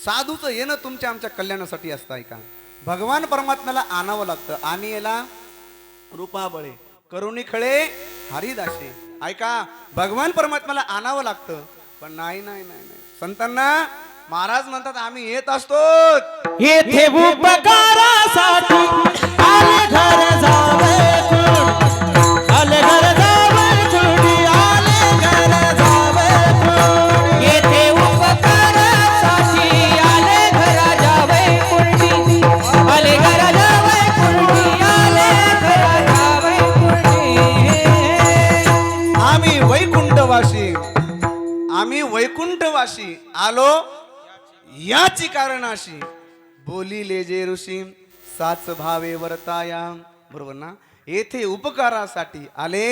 साधूचं येणं तुमच्या आमच्या कल्याणासाठी असतं. ऐका, भगवान परमात्म्याला आणावं लागतं. आणि याला रूपा बळे करुणी खळे हरिदासे. ऐका, भगवान परमात्म्याला आणावं लागतं. पण नाही नाही नाही नाही, संतांना महाराज म्हणतात आम्ही येत असतो. येथे उपकारासाठी आले घर जावे कुण, आले घर जावे कुणी, आले घर जावे कुण. येथे उपकारासाठी आले घर जावे कुणी, आले घर जावे कुणी, आले घर जावे कुणी. आम्ही वैकुंठवासी, आम्ही वैकुंठवासी आलो याची कारणाशी. बोलिले जे ऋषी साच भावे वर्ताया. बरोबर ना? येथे उपकारासाठी आले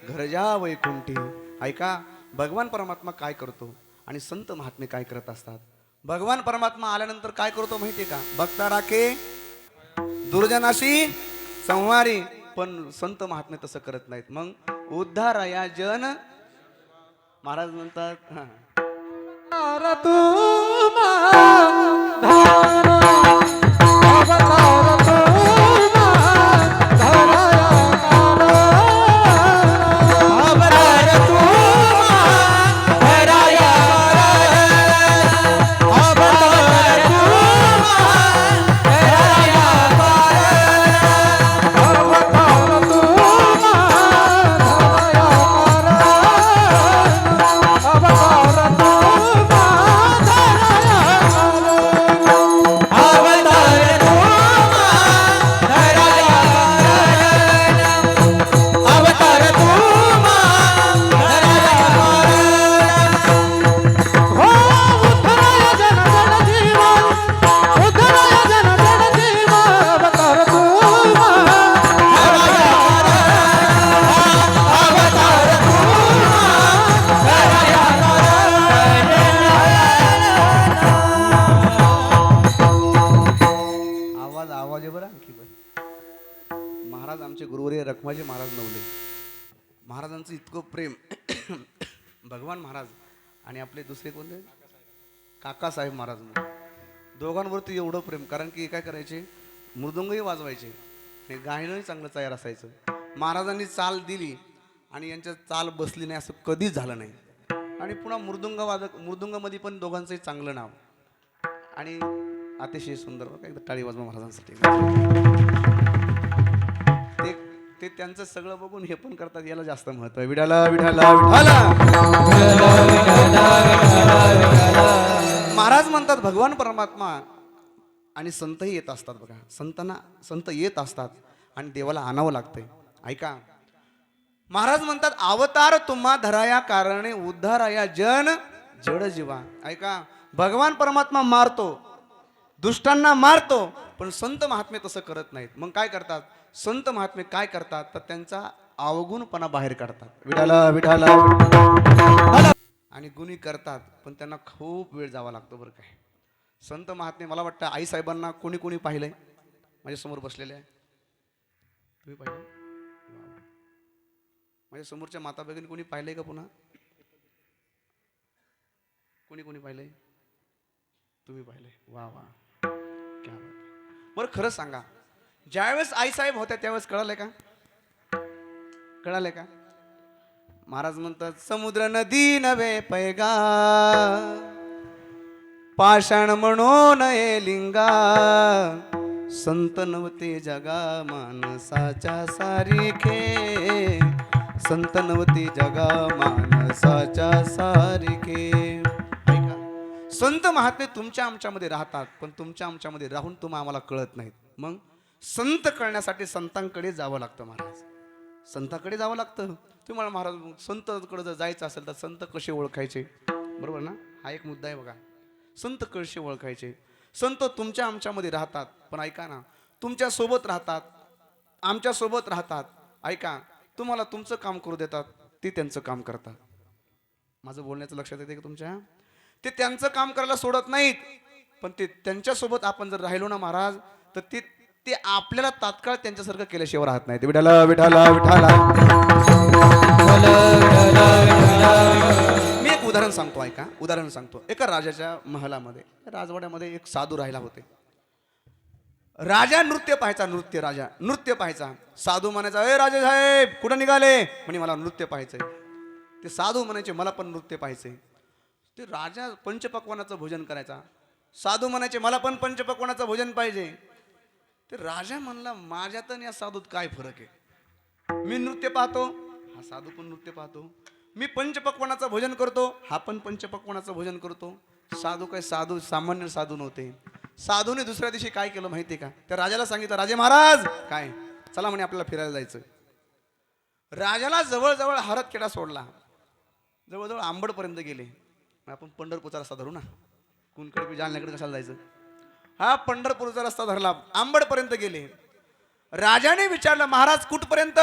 घरजा वैकुंठी. ऐका, भगवान परमात्मा काय करतो आणि संत महात्मे काय करत असतात. भगवान परमात्मा आल्यानंतर काय करतो माहितीये का? भक्ता राखे दुर्जनाशी संहारी. पण संत महात्मे तसं करत नाहीत. मग उद्धाराया जन महाराज म्हणतात हा, आवाज आहे बरं आणखी पण. महाराज आमचे गुरुवर्य रखमाजी महाराज नवले, महाराजांचं इतकं प्रेम भगवान महाराज आणि आपले दुसरे कोणते काकासाहेब महाराज, दोघांवरती एवढं प्रेम. कारण की काय करायचे, मृदुंगही वाजवायचे आणि गायनंही चांगलं तयार असायचं. महाराजांनी चाल दिली आणि यांच्या चाल बसली नाही असं कधीच झालं नाही. आणि पुन्हा मृदुंगामध्ये पण दोघांचंही चांगलं नाव आणि अतिशय सुंदर. एकदा टाळी वाजवा महाराजांसाठी. ते त्यांचं सगळं बघून हे पण करतात, याला जास्त महत्व आहे. विठाला विठाला विठाला. महाराज म्हणतात भगवान परमात्मा आणि संतही येत असतात. बघा, संत येत असतात आणि देवाला आणावं लागतंय. ऐका, महाराज म्हणतात अवतार तुम्हा धराया कारणे उद्धाराया जन जड जीवा. ऐका, भगवान परमात्मा मारतो, दुष्टांना मारतो, पण संत महात्मे तसं करत नाहीत. मग काय करतात संत महात्मे? काय करतात तर त्यांचा अवगुणपणा बाहेर काढतात. विठाला विठाला. आणि गुणी करतात, पण त्यांना खूप वेळ जावा लागतो बरं काय. संत महात्मे, मला वाटतं आई साहेबांना कोणी कोणी पाहिलंय? माझ्या समोर बसलेले आहे, तुम्ही पाहिलं? माझ्या समोरच्या माता भगिनी कोणी पाहिलंय का? पुन्हा कोणी कोणी पाहिलंय? तुम्ही पाहिलंय? वा वा, क्या बात. बरं खरं सांगा, ज्यावेळेस आई साहेब होत्या त्यावेळेस कळालंय का? कळालंय का? महाराज म्हणतात समुद्र नदी नव्हे पैगा, पाषाण म्हणून ये लिंगा, संत नव्हते जगा मानसाच्या सारिखे, संत नव्हते जगा मानसाच्या सारिखे. संत महात्मे तुमच्या आमच्यामध्ये राहतात, पण तुमच्या आमच्यामध्ये राहून तुम्ही आम्हाला कळत नाहीत. मग संत कळण्यासाठी संतांकडे जावं लागतं. महाराज संतांकडे जावं लागतं. तुम्हाला महाराज संतकडे जर जायचं असेल तर संत कसे ओळखायचे? बरोबर ना? हा एक मुद्दा आहे बघा. संत कसे ओळखायचे? संत तुमच्या आमच्यामध्ये राहतात, पण ऐका ना, तुमच्या सोबत राहतात, आमच्या सोबत राहतात. ऐका, तुम्हाला तुमचं काम करू देतात, ते त्यांचं काम करतात. माझं बोलण्याचं लक्षात येते का तुमच्या? ते त्यांचं काम करायला सोडत नाहीत, पण ते त्यांच्यासोबत आपण जर राहिलो ना महाराज, तर ते आपल्याला तात्काळ त्यांच्यासारखं केल्याशिवाय राहत नाहीत. विठाला विठाला विठाला. मी एक उदाहरण सांगतो, ऐका. उदाहरण सांगतो. एका राजाच्या महालामध्ये, राजवाड्यामध्ये एक साधू राहिला होते. राजा नृत्य पाहायचा, राजा नृत्य पाहायचा. साधू म्हणायचा, ए राजे साहेब कुठं निघाले? म्हणे मला नृत्य पाहायचंय. ते साधू म्हणायचे मला पण नृत्य पाहायचंय. ते राजा पंचपक्वानाचं भोजन करायचा. साधू म्हणायचे मला पण पंचपक्वानाचं भोजन पाहिजे. ते राजा म्हणला माझ्यात आणि या साधूत काय फरक आहे? मी नृत्य पाहतो, हा साधू पण नृत्य पाहतो. मी पंचपक्वानाचं भोजन करतो, हा पण पंचपक्वानाचं भोजन करतो. साधू काय साधू सामान्य साधू नव्हते. साधूने दुसऱ्या दिवशी काय केलं माहितीये का? त्या राजाला सांगितलं, राजे महाराज काय चला म्हणे आपल्याला फिरायला जायचं. राजाला जवळजवळ हरतखेडा सोडला, जवळजवळ आंबडपर्यंत गेले. आपण पंढरपूरचा रस्ता धरू ना, कुणकडे जालन्याकडे कशाला जायचं? हा पंढरपूरचा रस्ता धरला, आंबडपर्यंत गेले. राजाने विचारलं महाराज कुठपर्यंत?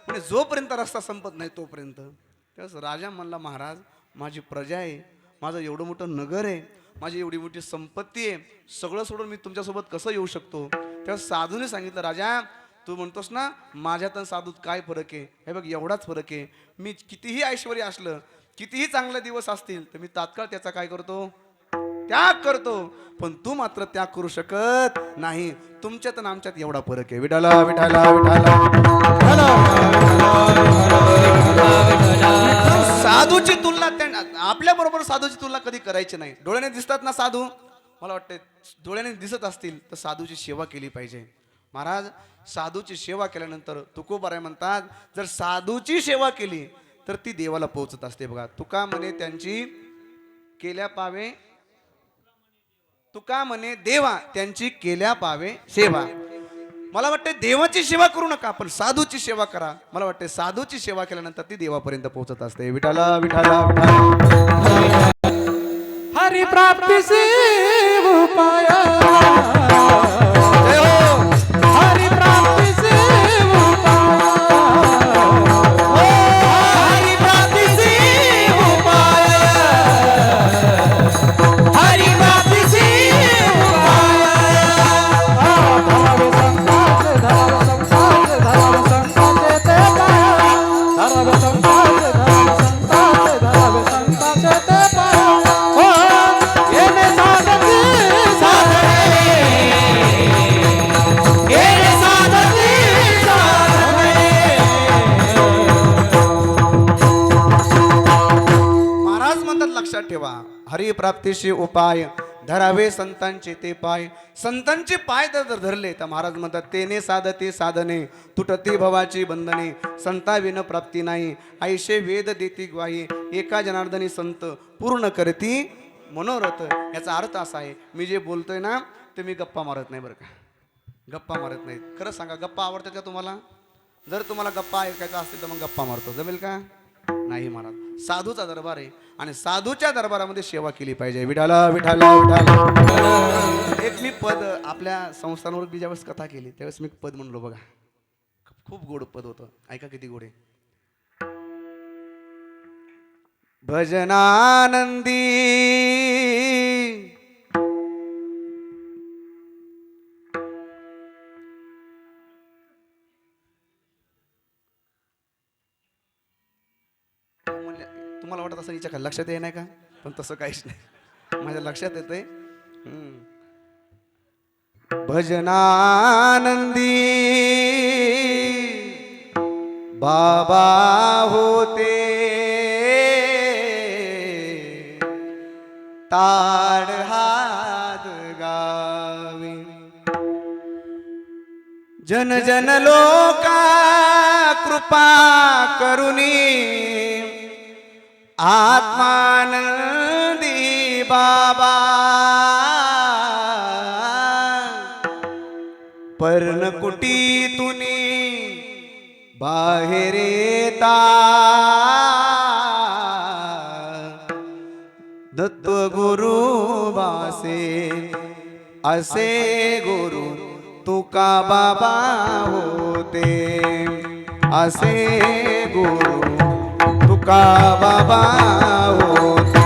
म्हणजे जोपर्यंत रस्ता संपत नाही तोपर्यंत. त्यावेळेस राजा म्हणला महाराज माझी प्रजा आहे, माझं एवढं मोठं नगर आहे, माझी एवढी मोठी संपत्ती आहे, सगळं सोडून मी तुमच्यासोबत कसं येऊ शकतो? त्यावेळेस साधूने सांगितलं राजा तू म्हणतोस ना माझ्यात आणि साधूत काय फरक आहे? हे बघ एवढाच फरक आहे. मी कितीही ऐश्वर्य असलं, कितीही चांगले दिवस असतील तर मी तात्काळ त्याचा काय करतो? त्याग करतो. पण तू मात्र त्याग करू शकत नाही. तुमच्यात आणि आमच्यात एवढा फरक आहे. विठाला विठाला विठाला. साधूची तुलना आपल्या बरोबर साधूची तुलना कधी करायची नाही. डोळ्याने दिसतात ना साधू, मला वाटतं डोळ्याने दिसत असतील तर साधूची सेवा केली पाहिजे. महाराज साधूची सेवा केल्यानंतर तुकोबाराय म्हणतात जर साधूची सेवा केली तर ती देवाला पोहोचत असते. बघा तुका म्हणे त्यांची केल्या पावे, तुका म्हणे देवा त्यांची केल्या पावे सेवा. मला वाटते देवाची सेवा करू नका, पण साधूची सेवा करा. मला वाटते साधूची सेवा केल्यानंतर ती देवापर्यंत पोहोचत असते. विठाला विठाला विठाला. हरि प्राप्ती से उपाय, हरि प्राप्ती से उपाय, हरि प्राप्ती से उपाय, हरि प्राप्ती से उपाय. धरावे संताचे धरावे संताचे ते पाया, धरावे संताचे धरावे संताचे ते पाया. येणे साधके साधने, येणे साधके साधने. महाराज म्हणतात लक्षात ठेवा हरिप्राप्तीशी उपाय धरावे संतांचे ते पाय. संतांचे पाय जर धरले तर महाराज म्हणतात तेने साधते साधने तुटती भवाची बंधने. संता विन प्राप्ती नाही ऐशे वेद देती ग्वाही. एका जनार्दनी संत पूर्ण करती मनोरथ. याचा अर्थ असा आहे मी जे बोलतोय ना ते मी गप्पा मारत नाही बरं का, गप्पा मारत नाही. खरं सांगा गप्पा आवडतात का तुम्हाला? जर तुम्हाला गप्पा ऐकायचा असतील तर मग गप्पा मारतो, जमेल का? नाही महाराज. साधूचा दरबार आहे आणि साधूच्या दरबारामध्ये सेवा केली पाहिजे. विठाला विठाला विठाला. एक मी पद आपल्या संस्थांवर मी ज्यावेळेस कथा केली त्यावेळेस मी पद म्हणलो बघा, खूप गोड पद होतं. ऐका किती गोड आहे. भजनानंदी तुम्हाला वाटत असं हिच्या लक्षात येत नाही का? पण तसं काहीच नाही, माझ्या लक्षात येतंय. भजनानंदी बाबा होते ताड हात गावी. जन जन लोका कृपा करुणी आत्मानंदी बाबा. पर्णकुटीतून बाहेर येता दत्त गुरु वासे असे गुरु तुका बाबा होते. असे गुरु तुका बाबा होते.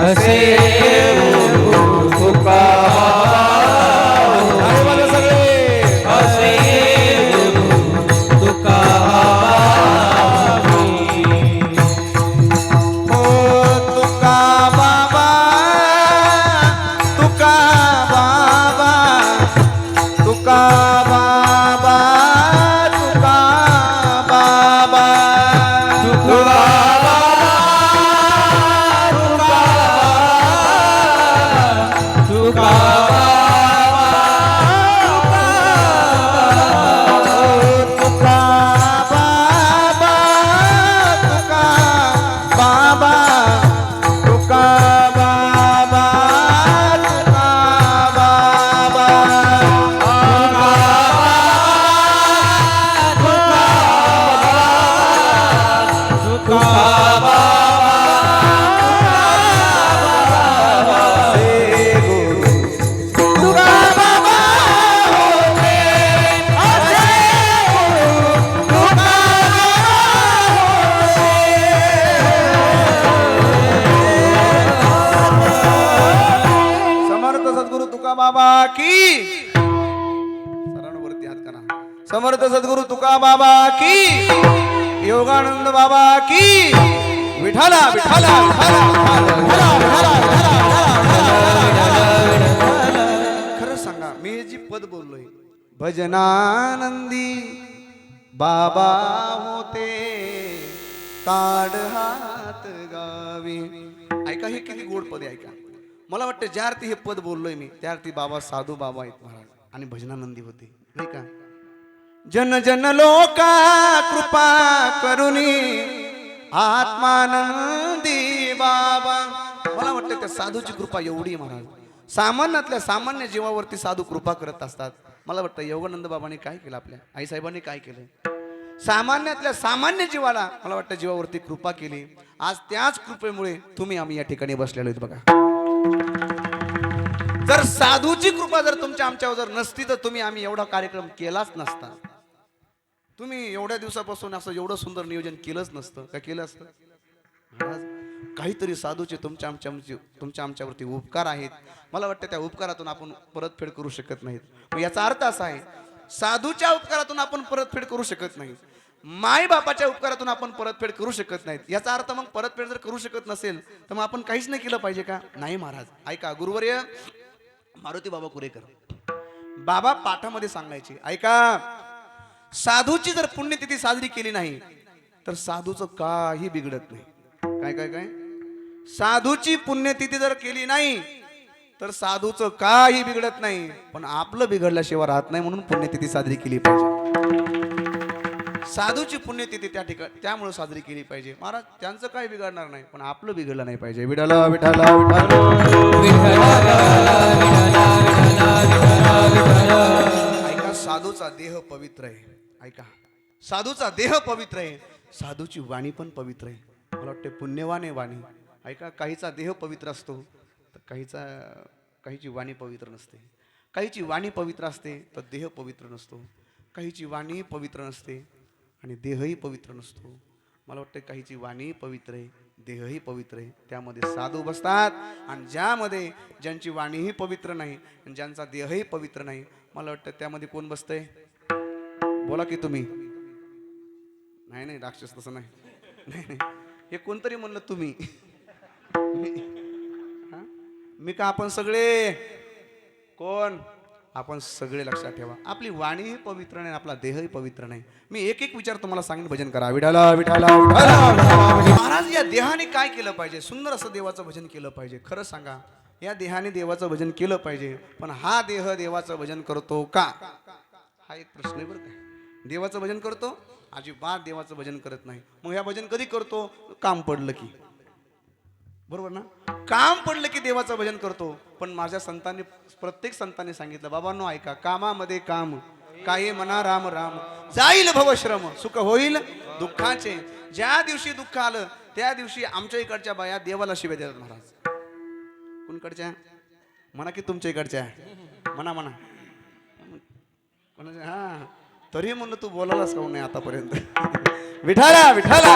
असे गुरु तुका हो तुका तुका बाबा तुका बाबा तुका बाबा तुका बाबा समर्थ सद्गुरु तुका बाबा की सरांवरती हात करा. समर्थ सद्गुरु तुका बाबा की योगानंद बाबा की विठाला विठाला खरं सांगा मी जी पद बोललोय भजनानंदी बाबा होते ताड हात गावी. ऐका हे किती गोड पद आहे. ऐका मला वाटतं ज्या अर्थी हे पद बोललोय मी त्या अर्थी बाबा साधू बाबा आहेत महाराज आणि भजनानंदी होते नाही का. जन जन लोका कृपा करुणी आत्मानंदी बाबा. मला वाटतं त्या साधूची कृपा एवढी आहे महाराज. सामान्यातल्या सामान्य जीवावरती साधू कृपा करत असतात. मला वाटतं योगानंद बाबांनी काय केलं आपल्या आईसाहेबांनी काय केलं सामान्यातल्या सामान्य जीवाला मला वाटतं जीवावरती कृपा केली. आज त्याच कृपेमुळे तुम्ही आम्ही या ठिकाणी बसलेलो आहेत बघा. जर साधूची कृपा जर तुमच्या आमच्यावर जर नसती तर तुम्ही आम्ही एवढा कार्यक्रम केलाच नसता. तुम्ही एवढ्या दिवसापासून असं एवढं सुंदर नियोजन केलंच नसतं. काय केलं असतं महाराज. काहीतरी साधूचे तुमच्या आमच्यावरती उपकार आहेत. मला वाटतं त्या उपकारातून आपण परतफेड करू शकत नाहीत. मग याचा अर्थ असा आहे साधूच्या उपकारातून आपण परतफेड करू शकत नाही. माय बापाच्या उपकारातून आपण परतफेड करू शकत नाहीत. याचा अर्थ मग परतफेड जर करू शकत नसेल तर मग आपण काहीच नाही केलं पाहिजे का. नाही महाराज. ऐका गुरुवर्य मारुती बाबा कुरेकर बाबा पाठामध्ये सांगायचे. ऐका साधूची जर पुण्यतिथी साजरी केली नाही तर साधूचं काही बिघडत नाही. काय काय काय साधूची पुण्यतिथी जर केली नाही तर साधूचं काही बिघडत नाही. पण आपलं बिघडल्याशिवाय राहत नाही म्हणून पुण्यतिथी साजरी केली पाहिजे. साधूची पुण्यतिथी त्या ठिकाणी त्यामुळे साजरी केली पाहिजे. महाराज त्यांचं काही बिघडणार नाही पण आपलं बिघडलं नाही पाहिजे. विठाला विठाला ऐका साधूचा देह पवित्र आहे. ऐका साधूचा देह पवित्र आहे. साधूची वाणी पण पवित्र आहे. मला वाटते पुण्यवान आहे वाणी. ऐका काहीचा देह पवित्र असतो तर काहीची वाणी पवित्र नसते. काहीची वाणी पवित्र असते तर देह पवित्र नसतो. काहीची वाणी पवित्र नसते आणि देहही पवित्र नसतो. मला वाटतं काहीची वाणी पवित्र आहे देहही पवित्र आहे. त्यामध्ये साधू बसतात आणि ज्यांची वाणीही पवित्र नाही आणि ज्यांचा देहही पवित्र नाही मला वाटतं त्यामध्ये कोण बसतंय. बोला की तुम्ही. नाही नाही राक्षस तसं नाही. नाही हे कोणतरी म्हणलं तुम्ही. मी का आपण सगळे कोण आपण सगळे लक्षात ठेवा. आपली वाणीही पवित्र नाही आपला देहही पवित्र नाही. मी एक एक विचार तुम्हाला सांगेन भजन करा. विठाला विठाला महाराज या देहाने काय केलं पाहिजे. सुंदर असं देवाचं भजन केलं पाहिजे. खरं सांगा या देहाने देवाचं भजन केलं पाहिजे पण हा देह देवाचं भजन करतो का हा एक प्रश्न आहे बरं का. देवाचं भजन करतो अजिबात देवाचं भजन करत नाही. मग ह्या भजन कधी करतो काम पडलं की. बरोबर ना. काम पडलं की देवाचं भजन करतो. पण माझ्या संतांनी प्रत्येक संतांनी सांगितलं बाबांनो ऐका कामामध्ये काम काही म्हणा राम राम जाईल भवश्रम सुख होईल दुःखाचे. ज्या दिवशी दुःख आलं त्या दिवशी आमच्या इकडच्या बाया देवाला शिव्या देतात महाराज. कोणकडच्या म्हणा की तुमच्या इकडच्या म्हणा म्हणा कोणाच्या. हा तरी म्हणलं तू बोलायलाच काऊन नाही आतापर्यंत. विठाला विठाला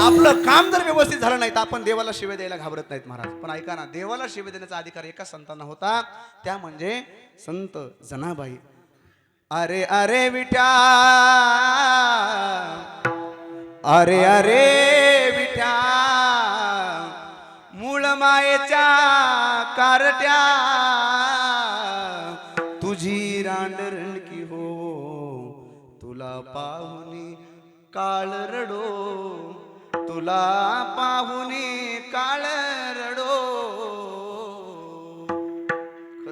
आपलं काम जर व्यवस्थित झालं नाही तर आपण देवाला शिव्या द्यायला घाबरत नाहीत महाराज. पण ऐका ना देवाला शिव्या देण्याचा अधिकार एका संतांना होता त्या म्हणजे संत जनाबाई. अरे अरे विठ्या अरे अरे विठ्या मूळ मायेच्या कारट्या तुझी रांडरणकी हो तुला पाहुनी काळ रडो तुला पाहुनी काळ रडो.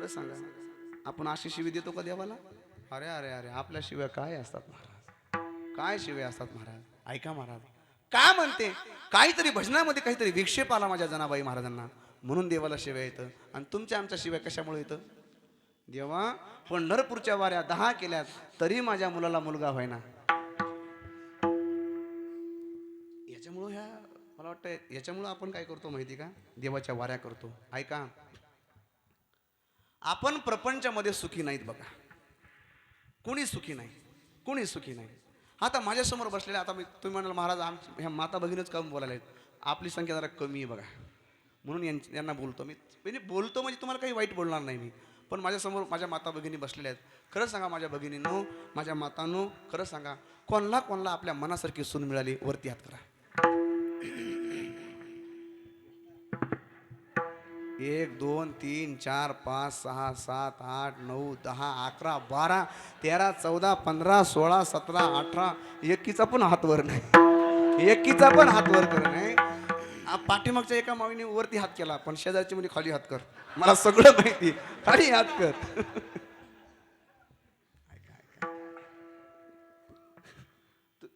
खरं सांगा, आपण अशी शिवी देतो का देवाला? अरे अरे अरे, आपल्या शिव्या काय असतात महाराज, काय शिव्या असतात महाराज. ऐका महाराज काय म्हणते, काहीतरी भजनामध्ये काहीतरी विक्षेप आला माझ्या जनाबाई महाराजांना, म्हणून देवाला शिव्या येतं. आणि तुमच्या आमच्या शिव्या कशामुळे येतं? देवा पंढरपूरच्या वाऱ्या 10 केल्यात तरी माझ्या मुलाला मुलगा व्हायना. याच्यामुळं ह्या मला वाटतं याच्यामुळं आपण काय करतो माहिती का, देवाच्या वाऱ्या करतो. ऐका, आपण प्रपंचामध्ये सुखी नाहीत बघा, कोणी सुखी नाही, कोणी सुखी नाही. आता माझ्यासमोर बसलेले, आता तुम्ही म्हणाल महाराज ह्या माता भगिनीच कमी बोलायला आहेत, आपली संख्या जरा कमी आहे बघा, म्हणून यांना बोलतो मी. म्हणजे बोलतो म्हणजे तुम्हाला काही वाईट बोलणार नाही मी, पण माझ्यासमोर माझ्या माता भगिनी बसलेल्या आहेत. खरं सांगा माझ्या भगिनींनो, माझ्या मातांनो, खरं सांगा, कोणाला आपल्या मनासारखी सून मिळाली? वरती हात करा. 1 2 3 4 5 6 7 8 9 10 11 12 13 14 15 16 17 18, एकीचा पण हात वर नाही, एकीचा पण हात वर कर नाही. पाठीमागच्या एका मावीने वरती हात केला, पण शेजारची म्हणजे खाली हात कर. मला सगळं माहिती, खाली हात कर.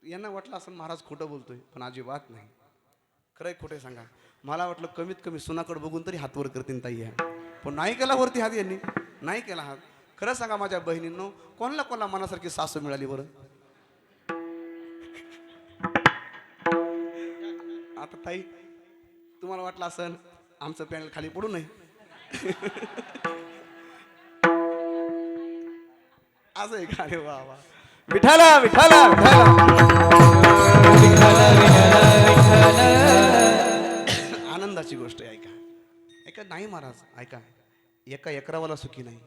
यांना वाटलं असं महाराज खोटं बोलतोय, पण अजिबात नाही. खरंय खोटे सांगा, मला वाटलं कमीत कमी सुनाकडे बघून तरी हात वर करतील ताई, पण नाही केला वरती हात, यांनी नाही केला हात. खरं सांगा माझ्या बहिणींनो, कोणाला मनासारखी सासू मिळाली बरं? आता ताई तुम्हाला वाटलं असं आमचं पॅनल खाली पडू नये, असं आहे का? अरे वा वा, विठाला विठाला आनंदाची गोष्ट आहे. ऐका ऐका, नाही महाराज ऐका, एका एकरावाला सुखी नाही,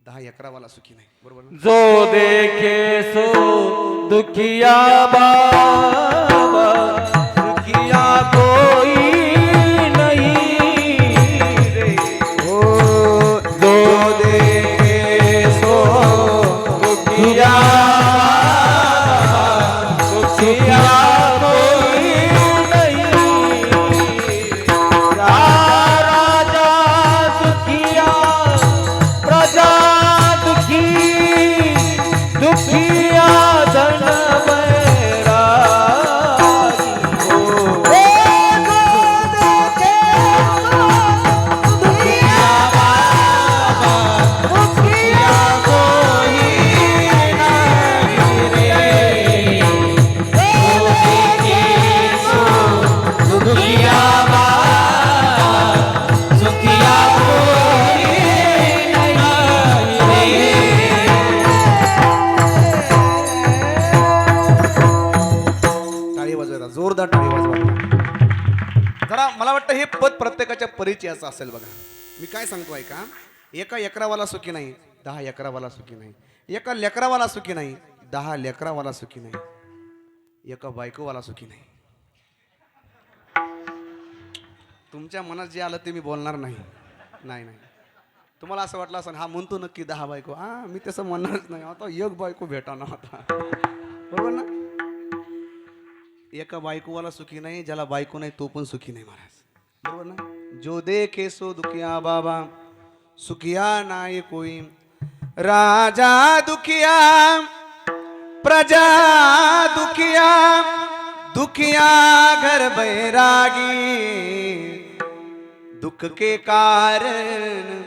10 एकरावाला सुखी नाही, बरोबर ना? जो देखे सो दुखिया बाबा, दुखिया कोई नहीं रे. ओ जो देखे सो दुखिया दुखिया कोई नहीं. राजा दुखिया प्रजा दुखी, दुखिया धन जोरदार टाळी वाजवा जरा. मला वाटतं हे पद प्रत्येकाच्या परिचयाचं असेल बघा. मी काय सांगतो ऐका, एका एकरावाला सुखी नाही, 10 एकरावाला सुखी नाही. एका लेकरावाला सुखी नाही, 10 लेकरावाला सुखी नाही. एका बायकोवाला सुखी नाही. तुमच्या मनात जे आलं ते मी बोलणार नाही. नाही नाही, तुम्हाला असं वाटलं असं हा म्हणतो नक्की 10 बायको, हा मी तसं म्हणणारच नाही. आता एक बायको भेटा ना आता, बरोबर ना? एका बायकोवाला सुखी नाही, ज्याला बायको नाही तो पण सुखी नाही महाराज, बरोबर ना? जो देखे सो दुखिया बाबा, सुखिया नाही कोई. राजा दुखिया प्रजा दुखिया, दुखिया घर बैरागी. दुख के कारण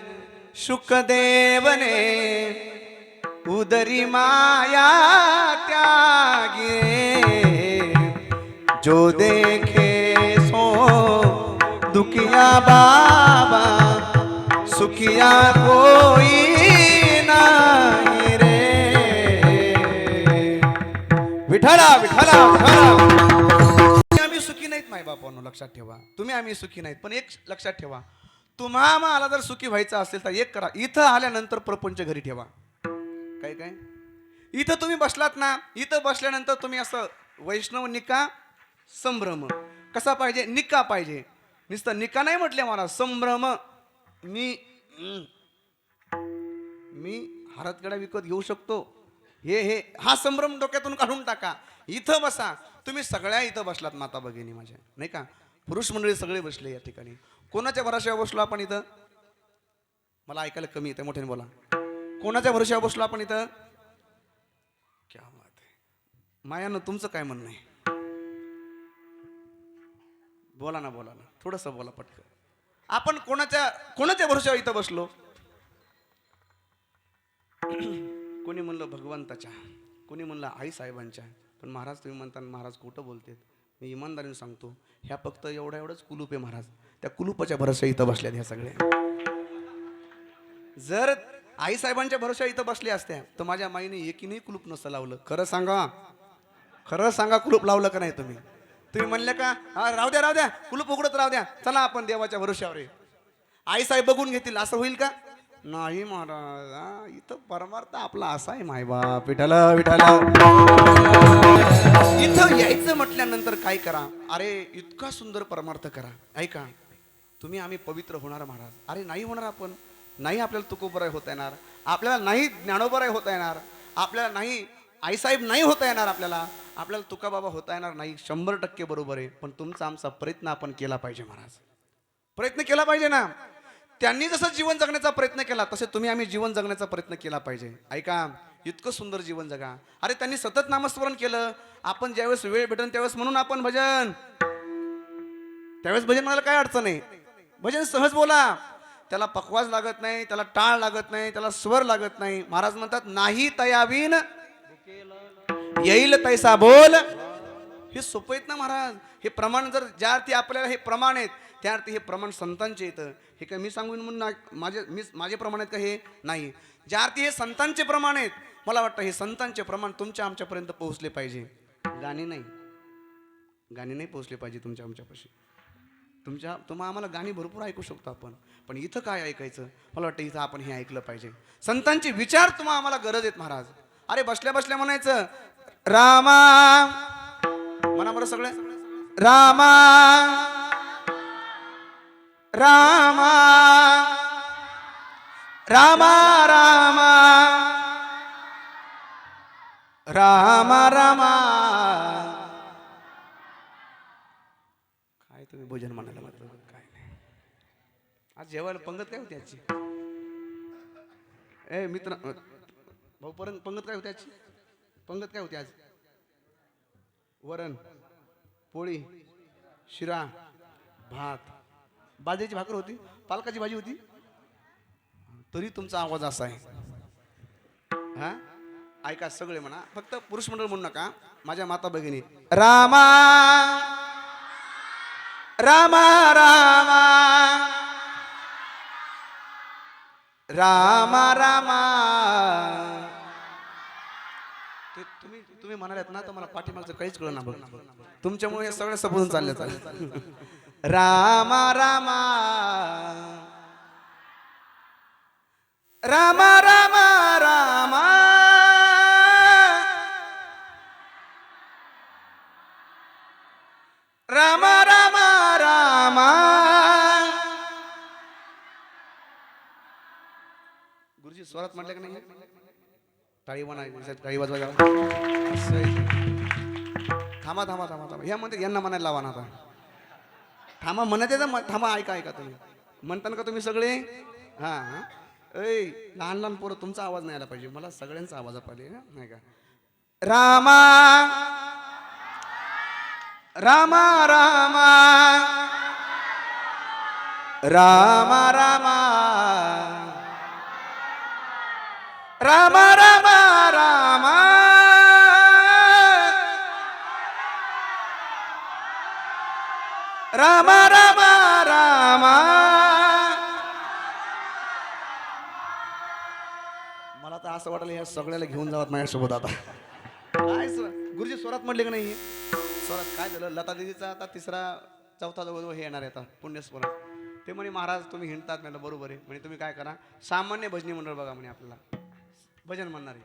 शुकदेव ने उदरी माया त्यागी. जो देखे सो दुखिया बाबा, सुखिया कोई नाही रे. विठ्ठला विठ्ठला विठ्ठला. आम्ही सुखी नाहीत माय बापांनो, लक्षात ठेवा. तुम्ही आम्ही सुखी नाहीत, पण एक लक्षात ठेवा, तुम्हाला जर सुखी व्हायचं असेल तर एक करा, इथं आल्यानंतर प्रपंच घरी ठेवा. काय काय इथं तुम्ही बसलात ना, इथं बसल्यानंतर तुम्ही असं वैष्णव निका संभ्रम कसा पाहिजे, निका पाहिजे. नुसतं निका नाही म्हटले मला, संभ्रम. मी हारातगडा विकत घेऊ शकतो, हे हा संभ्रम डोक्यातून काढून टाका. इथं बसा. तुम्ही सगळ्या इथं बसलात माता भगिनी माझ्या, नाही का? पुरुष मंडळी सगळे बसले या ठिकाणी. कोणाच्या भराशावर बसलो आपण इथं? मला ऐकायला कमी येतं, मोठ्याने बोला. कोणाच्या भरोश्यावर बसलो आपण इथं? क्या बात आहे. मायानं तुमचं काय म्हणणं आहे? बोला ना, बोला ना, थोडंसं बोला पटकन. आपण कोणाच्या भरोश्यावर इथं बसलो? कोणी म्हणलं भगवंताच्या, कोणी म्हणलं आई साहेबांच्या. पण महाराज तुम्ही म्हणता महाराज खोटं बोलतेत. मी इमानदारीने सांगतो, ह्या फक्त एवढंच कुलूप आहे महाराज. त्या कुलूपाच्या भरोश्यावर इथं बसल्यात ह्या सगळ्या. जर आई साहेबांच्या भरोश्यावर इथं बसल्या असत्या तर माझ्या माईने एकीनही कुलूप नसतं लावलं. खरं सांगा कुलूप लावलं का नाही तुम्ही? तुम्ही म्हणले का हा राहू द्या कुलूप उघडत राहू द्या, चला आपण देवाच्या भरोश्यावर आहे, आई साहेब बघून घेतील, असं होईल का? नाही महाराज, इथं परमार्थ आपला असा आहे मायबाप. विठाला इथं यायचं म्हटल्यानंतर काय करा? अरे इतका सुंदर परमार्थ करा. ऐका, तुम्ही आम्ही पवित्र होणार महाराज. अरे नाही होणार आपण, नाही आपल्याला तुकोबराय होता येणार, आपल्याला नाही ज्ञानोबराय होता येणार, आपल्याला नाही आईसाहेब नाही होता येणार, आपल्याला तुकाबाबा होता येणार नाही. 100% बरोबर आहे. पण तुमचा आमचा प्रयत्न आपण केला पाहिजे महाराज. प्रयत्न केला पाहिजे ना. त्यांनी जसं जीवन जगण्याचा प्रयत्न केला तसे तुम्ही आम्ही जीवन जगण्याचा प्रयत्न केला पाहिजे. ऐका, इतकं सुंदर जीवन जगा. अरे त्यांनी सतत नामस्मरण केलं. आपण ज्यावेळेस वेळ भेटेल त्यावेळेस म्हणून आपण भजन, त्यावेळेस भजन म्हणायला काय अडचण आहे. भजन सहज बोला, त्याला पकवाज लागत नाही, त्याला टाळ लागत नाही, त्याला स्वर लागत नाही. महाराज म्हणतात नाही तयावीन येईल तैसा बोल. हे सोपं आहेत ना महाराज. हे प्रमाण जर ज्या अर्थी आपल्याला हे प्रमाण आहेत त्या अर्थी हे प्रमाण संतांचे येतं. हे काय मी सांगून म्हणून माझे प्रमाण आहेत का? हे नाही. ज्या अर्थी हे संतांचे प्रमाण आहेत, मला वाटतं हे संतांचे प्रमाण तुमच्या आमच्यापर्यंत पोहोचले पाहिजे. गाणी नाही पोहोचले पाहिजे तुमच्या आमच्यापाशी. तुम्हा आम्हाला गाणी भरपूर ऐकू शकतो आपण, पण इथं काय ऐकायचं? मला वाटतं इथं आपण हे ऐकलं पाहिजे. संतांचे विचार तुम्हा आम्हाला गरज आहेत महाराज. अरे बसल्या बसल्या म्हणायचं रामा, म्हणा बरं सगळे, रामा रामा रामा रामा रामा रामा. काय तुम्ही भोजन म्हणायला मात्र काय नाही. आज जेवायला पंगत काय होती आजची? ए मित्र भाऊ, पंगत काय होती आजची? पंगत काय होती आज? वरण, पोळी, शिरा, भात, बाजरीची भाकर होती, पालकाची भाजी होती. तरी तुमचा आवाज असा आहे. हा ऐका सगळे म्हणा, फक्त पुरुष मंडळ म्हणू नका. माझ्या माता भगिनी, रामा रामा रामा रामा रामा. तुम्ही म्हणाल्यात ना तर मला पाठीमागचं काहीच कळलं ना. बघ तुमच्यामुळे हे सगळं सपून चालले. रामा रामा रामा रामा रामा रामा रामा रामा. गुरुजी स्वरात म्हटलं का नाही? टाळी म्हणा, टाळी वाजवा. थांबा थांबा थांबा थांबा. ह्या म्हणते यांना म्हणायला लावा ना आता. थांबा म्हणत आहे, थांबा. ऐका तुम्ही म्हणताना का तुम्ही सगळे? हा हा. ऐ लहान पोरं, तुमचा आवाज नाही आला पाहिजे, मला सगळ्यांचा आवाज पाहिजे नाही का? रामा रामा रामा रामा रामा रामा रामा रामा रामा रामा रामा. मला तर असं वाटलं या सगळ्याला घेऊन जावत माझ्यासोबत आता. काय गुरुजी स्वरात म्हटले का नाही? स्वरात काय झालं? लता दिदीचा आता चौथा जवळ हे येणार आहे आता पुण्यस्मरण. ते म्हणे महाराज तुम्ही हिंडतात. म्हणलं बरोबर आहे. म्हणजे तुम्ही काय करा, सामान्य भजनी मंडळ बघा म्हणे, आपल्याला भजन म्हणणारे.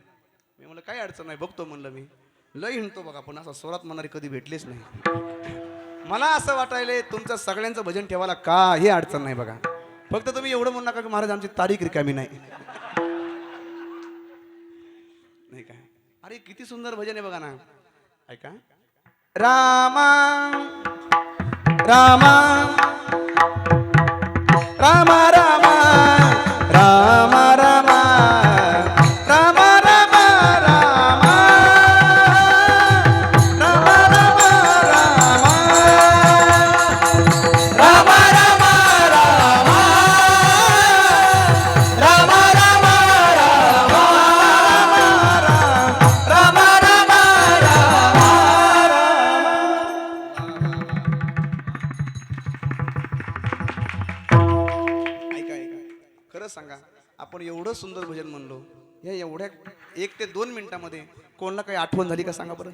मी म्हणलं काही अडचण नाही, बघतो म्हणलं. मी लय हिंडतो बघा, पण असं स्वरात म्हणणारे कधी भेटलेच नाही. मला असं वाटायले तुमचं सगळ्यांचं भजन ठेवायला काही अडचण नाही बघा. फक्त तुम्ही एवढं म्हणू नका की महाराज आमची तारीख रिकामी नाही. नाही काय? अरे किती सुंदर भजन आहे बघा ना. ऐका, रामा रामा रामा रामा रामा खरं सांगा, आपण एवढं सुंदर भजन म्हणलो, या एवढ्या 1 ते 2 मिनिटामध्ये कोणाला काही आठवण झाली का सांगा बरं?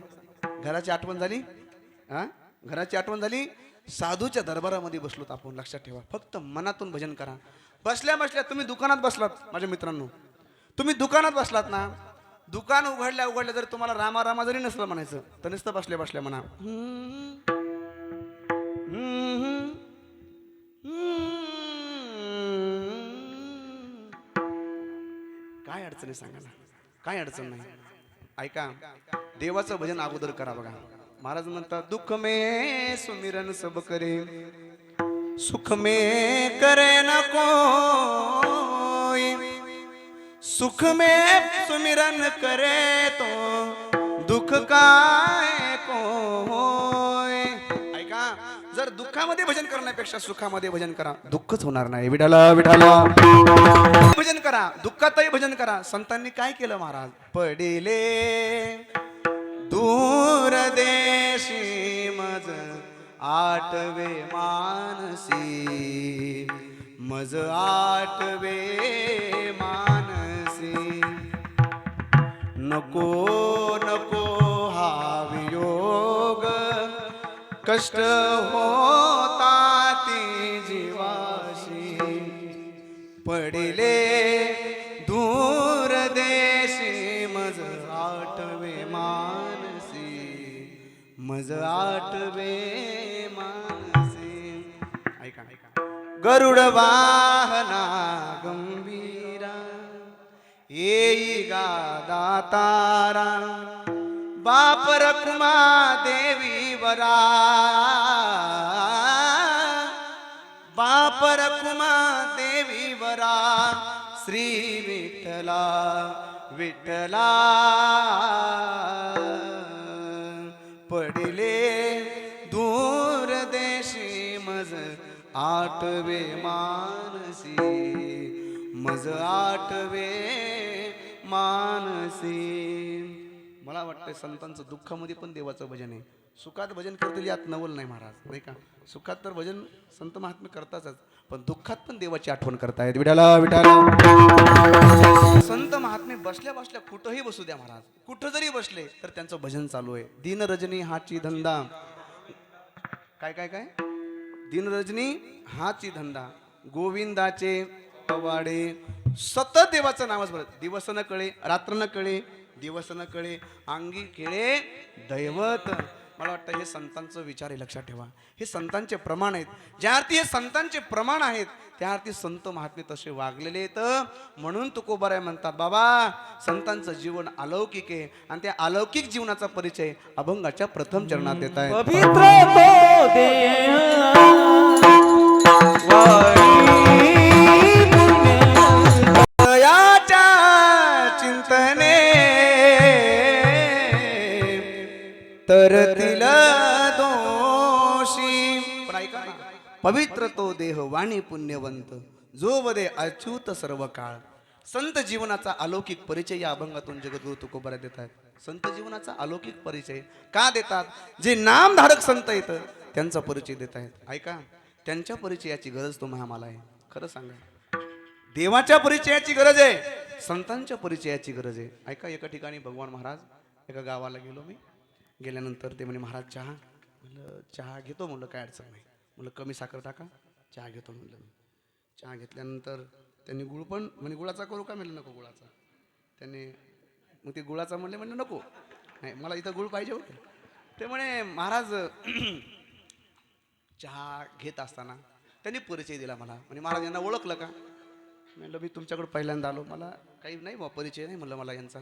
घराची आठवण झाली? हा, घराची आठवण झाली. साधूच्या दरबारामध्ये बसलोत आपण, लक्षात ठेवा. फक्त मनातून भजन करा. बसल्या बसल्या तुम्ही दुकानात बसलात, माझ्या मित्रांनो, तुम्ही दुकानात बसलात ना, दुकान उघडल्या जर तुम्हाला रामा रामा जरी नसलं म्हणायचं, तर नुसतं बसल्या बसल्या म्हणा, काय अडचण आहे सांगा ना, काय अडचण नाही. ऐका, देवाचं भजन अगोदर करा. बघा, महाराज म्हणतात, दुःख में सुमिरन सब करे, सुख में करे न कोई, सुख में सुमिरन करे तो दुःख काय कोय. ऐका, जर दुःखामध्ये भजन करण्यापेक्षा सुखामध्ये भजन करा, दुःखच होणार नाही. विठाला विठाला भजन करा, दुःखातही भजन करा. संतांनी काय केलं महाराज? पडिले दूर देशी मज आठवे मानसी, मज आठवे मानसी, नको नको हा वियोग, कष्ट होता ती जीवाशी. पडिले दूर देशी मज आठवे मानसी, मज आठवे मानसी. ऐका ऐका, गरुड वाहना गंभीरा, येई गा दातारा, बाप रखुमा देवी वरा, बाप रखुमा देवी वरा, श्री विठ्ठला विठ्ठला. पडिले दूर देशी मज आठवे मानसी, मज आठवे मानसी. मला वाटतं संतांचं दुःखामध्ये पण देवाचं भजन आहे. सुखात भजन करतील यात नवल नाही महाराज, नाही का? सुखात तर भजन संत महात्मे करतातच, पण दुःखात पण देवाची आठवण करतायत. विठाला विठाला. संत महात्मे बसल्या बसल्या कुठंही बसू द्या महाराज, कुठं जरी बसले तर त्यांचं भजन चालू आहे. दिन रजनी हाची धंदा, काय काय काय, दिन रजनी हाची धंदा, गोविंदाचे पवाडे, सतत देवाचं नावच बोलत. दिवस न कळे रात्र न कळे, दिवस न कळे अंगी खेळे दैवत. मला वाटतं हे संतांचं विचार आहे, लक्षात ठेवा. हे संतांचे प्रमाण आहेत. ज्या अर्थी हे संतांचे प्रमाण आहेत त्या अर्थी संत महात्मे तसे वागलेले आहेत. म्हणून तुकोबाराय म्हणतात, बाबा संतांचं जीवन अलौकिक आहे आणि त्या अलौकिक जीवनाचा परिचय अभंगाच्या प्रथम चरणात देत आहे. पवित्र तो देह दयाच्या चिंतने तरतील दोषी. पण ऐका ना, पवित्र तो देह वाणी पुण्यवंत, जो वदे अच्युत सर्व काळ. संत जीवनाचा अलौकिक परिचय या अभंगातून जगद्गुरु तुकोबाराय देतात. संत जीवनाचा अलौकिक परिचय का देतात? जे नामधारक संत येतं त्यांचा परिचय देत आहेत. ऐका, त्यांच्या परिचयाची गरज तुम्हाला आम्हाला आहे. खरं सांगा, देवाच्या परिचयाची गरज आहे, संतांच्या परिचयाची गरज आहे. ऐका, एका ठिकाणी भगवान महाराज एका गावाला गेलो मी. गेल्यानंतर ते म्हणे, महाराज चहा. म्हणलं चहा घेतो. म्हणलं काय अडचण नाही. म्हणलं कमी साखर टाका, चहा घेतो. म्हणलं मी चहा घेतल्यानंतर त्यांनी गुळ पण म्हणे, गुळाचा करू का? म्हणलं नको गुळाचा. त्यांनी मग ते गुळाचा म्हणलं नको, नाही मला इथं गुळ पाहिजे होतं. ते म्हणे, महाराज चहा घेत असताना त्यांनी परिचय दिला मला. म्हणजे महाराज यांना ओळखलं का? म्हणलं मी तुमच्याकडे पहिल्यांदा आलो, मला काही नाही बा परिचय नाही म्हणलं मला यांचा.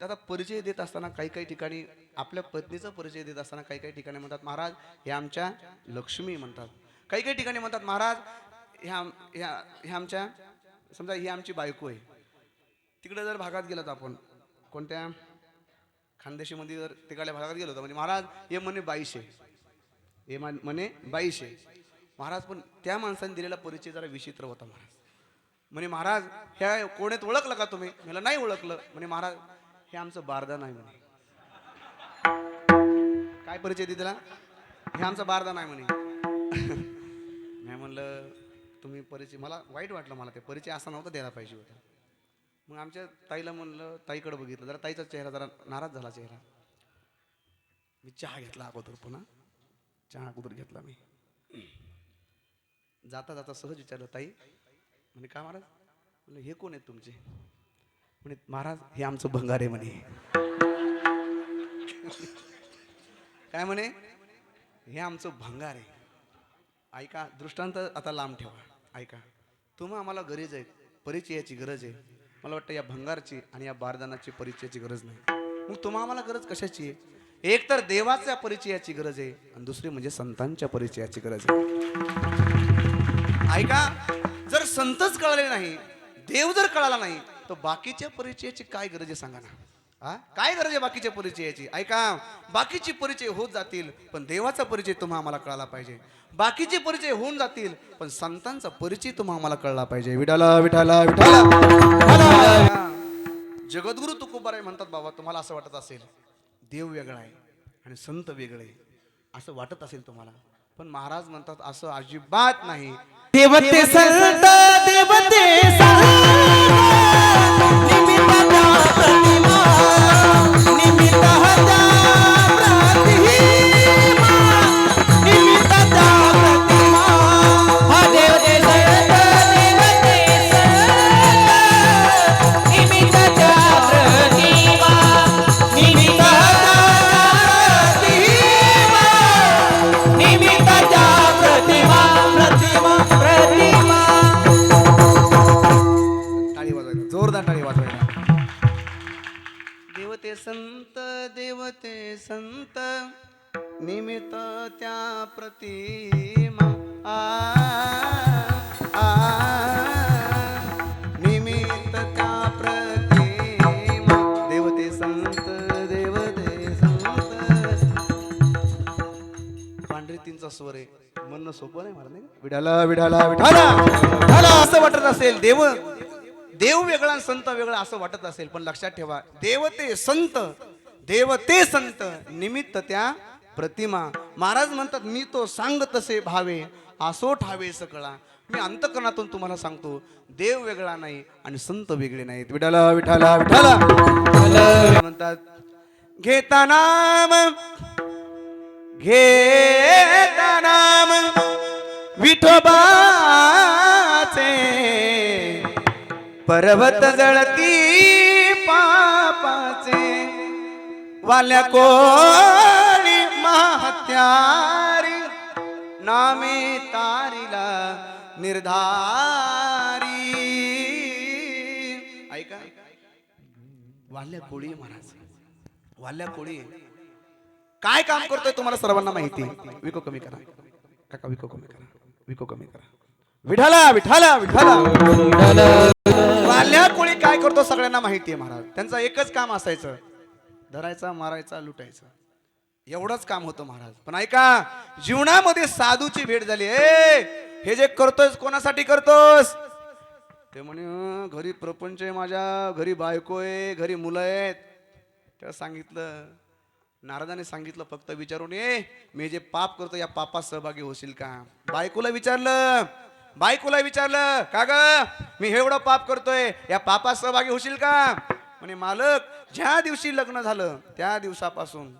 त्याचा परिचय देत असताना काही काही ठिकाणी आपल्या पत्नीचा परिचय देत असताना काही काही ठिकाणी म्हणतात, महाराज हे आमच्या लक्ष्मी म्हणतात. काही काही ठिकाणी म्हणतात, महाराज ह्या आमच्या, समजा ही आमची बायको आहे. तिकडे जर भागात गेलो तर आपण कोणत्या खानदेशीमध्ये जर तिकडल्या भागात गेलो तर म्हणजे महाराज हे म्हणे 2200, हे म्हणे 2200. महाराज पण त्या माणसाने दिलेला परिचय जरा विचित्र होता. महाराज म्हणे, महाराज ह्या कोण्यात ओळखलं का तुम्ही? मला नाही ओळखलं. म्हणे, महाराज हे आमचं बारदान आहे म्हणे. काय परिचय दिला? हे आमचं बारदान आहे म्हणे. मी म्हणलं तुम्ही परिचय, मला वाईट वाटलं, मला ते परिचय असा नव्हता द्यायला पाहिजे होता. मग आमच्या ताईला म्हणलं, ताईकडे बघितलं जरा, ताईचा चेहरा जरा नाराज झाला चेहरा. मी चहा घेतला अगोदर, पुन्हा चहा अगोदर घेतला मी. जाता जाता सहज विचारलं, ताई म्हणे का महाराज? म्हणलं हे कोण आहेत तुमचे? म्हणे महाराज हे आमचं भंगार आहे म्हणे. काय म्हणे? हे आमचं भंगार आहे. ऐका, दृष्टांत आता लांब ठेवा. ऐका, तुम्हा आम्हाला गरज आहे, परिचयाची गरज आहे. मला वाटतं या भंगारची आणि या बारदानाची परिचयाची गरज नाही. मग तुम्हा आम्हाला गरज कशाची आहे? एक तर देवाच्या परिचयाची गरज आहे आणि दुसरी म्हणजे संतांच्या परिचयाची गरज आहे. ऐका, जर संतच कळले नाही, देव जर कळाला नाही, तर बाकीच्या परिचयाची काय गरज आहे सांगा ना. काय गरज आहे बाकीच्या परिचयाची? ऐका, बाकीचे परिचय होत जातील, पण देवाचा परिचय तुम्हा आम्हाला कळाला पाहिजे. बाकीचे परिचय होऊन जातील, पण संतांचा परिचय तुम्हा आम्हाला कळला पाहिजे. विठाला विठाला विठाला. जगद्गुरु तुकोबाराय म्हणतात, बाबा तुम्हाला असं वाटत असेल देव वेगळा आहे आणि संत वेगळे असं वाटत असेल तुम्हाला, पण महाराज म्हणतात असं अजिबात नाही. देवते संत देवते देवते संत निमित्त त्या प्रतिमा. निमित्त त्या प्रतिमा. देवते संत देवते संत. पांढरी तीनचा स्वर आहे, म्हणणं सोपं नाही मला, नाही? विडाला विडाला विठाला असं वाटत असेल, देव वेगळा संत वेगळा असं वाटत असेल, पण लक्षात ठेवा, देवते संत निमित्त त्या प्रतिमा. महाराज म्हणतात, मी तो सांग तसे भावे असो ठावे सकळा. मी अंतकरणातून तुम्हाला सांगतो, देव वेगळा नाही आणि संत वेगळे नाहीत. विठाला विठाला विठाला म्हणतात, घेता नाम विठोबाचे पर्वत जळती पापाचे. वाल्या कोणी महत्यारी नामे तारिला निर्धारी. ऐका, वाल्या कोळी महाराज, वाल्या कोळी काय काम करतोय तुम्हाला सर्वांना माहिती. विको कमी करा काका, विको कमी करा, विको कमी करा. विठाला विठाला विठाला. वाल्या कोळी काय करतो सगळ्यांना माहिती आहे महाराज. त्यांचं एकच काम असायचं, धरायचा, मारायचा, लुटायचं, एवढंच काम होतं महाराज. पण ऐका, जीवनामध्ये साधूची भेट झाली. हे जे करतोस कोणासाठी करतोस? ते म्हणे घरी प्रपंच आहे, माझ्या घरी बायको आहे, घरी मुलं आहेत. त्याला सांगितलं, नारदाने सांगितलं, फक्त विचारून ये, मी जे पाप करतो या पापात सहभागी होशील का? बायकोला विचारलं, का ग मी एवढं पाप करतोय, या पापात सहभागी होशील का? म्हणे मालक, ज्या दिवशी लग्न झालं त्या दिवसापासून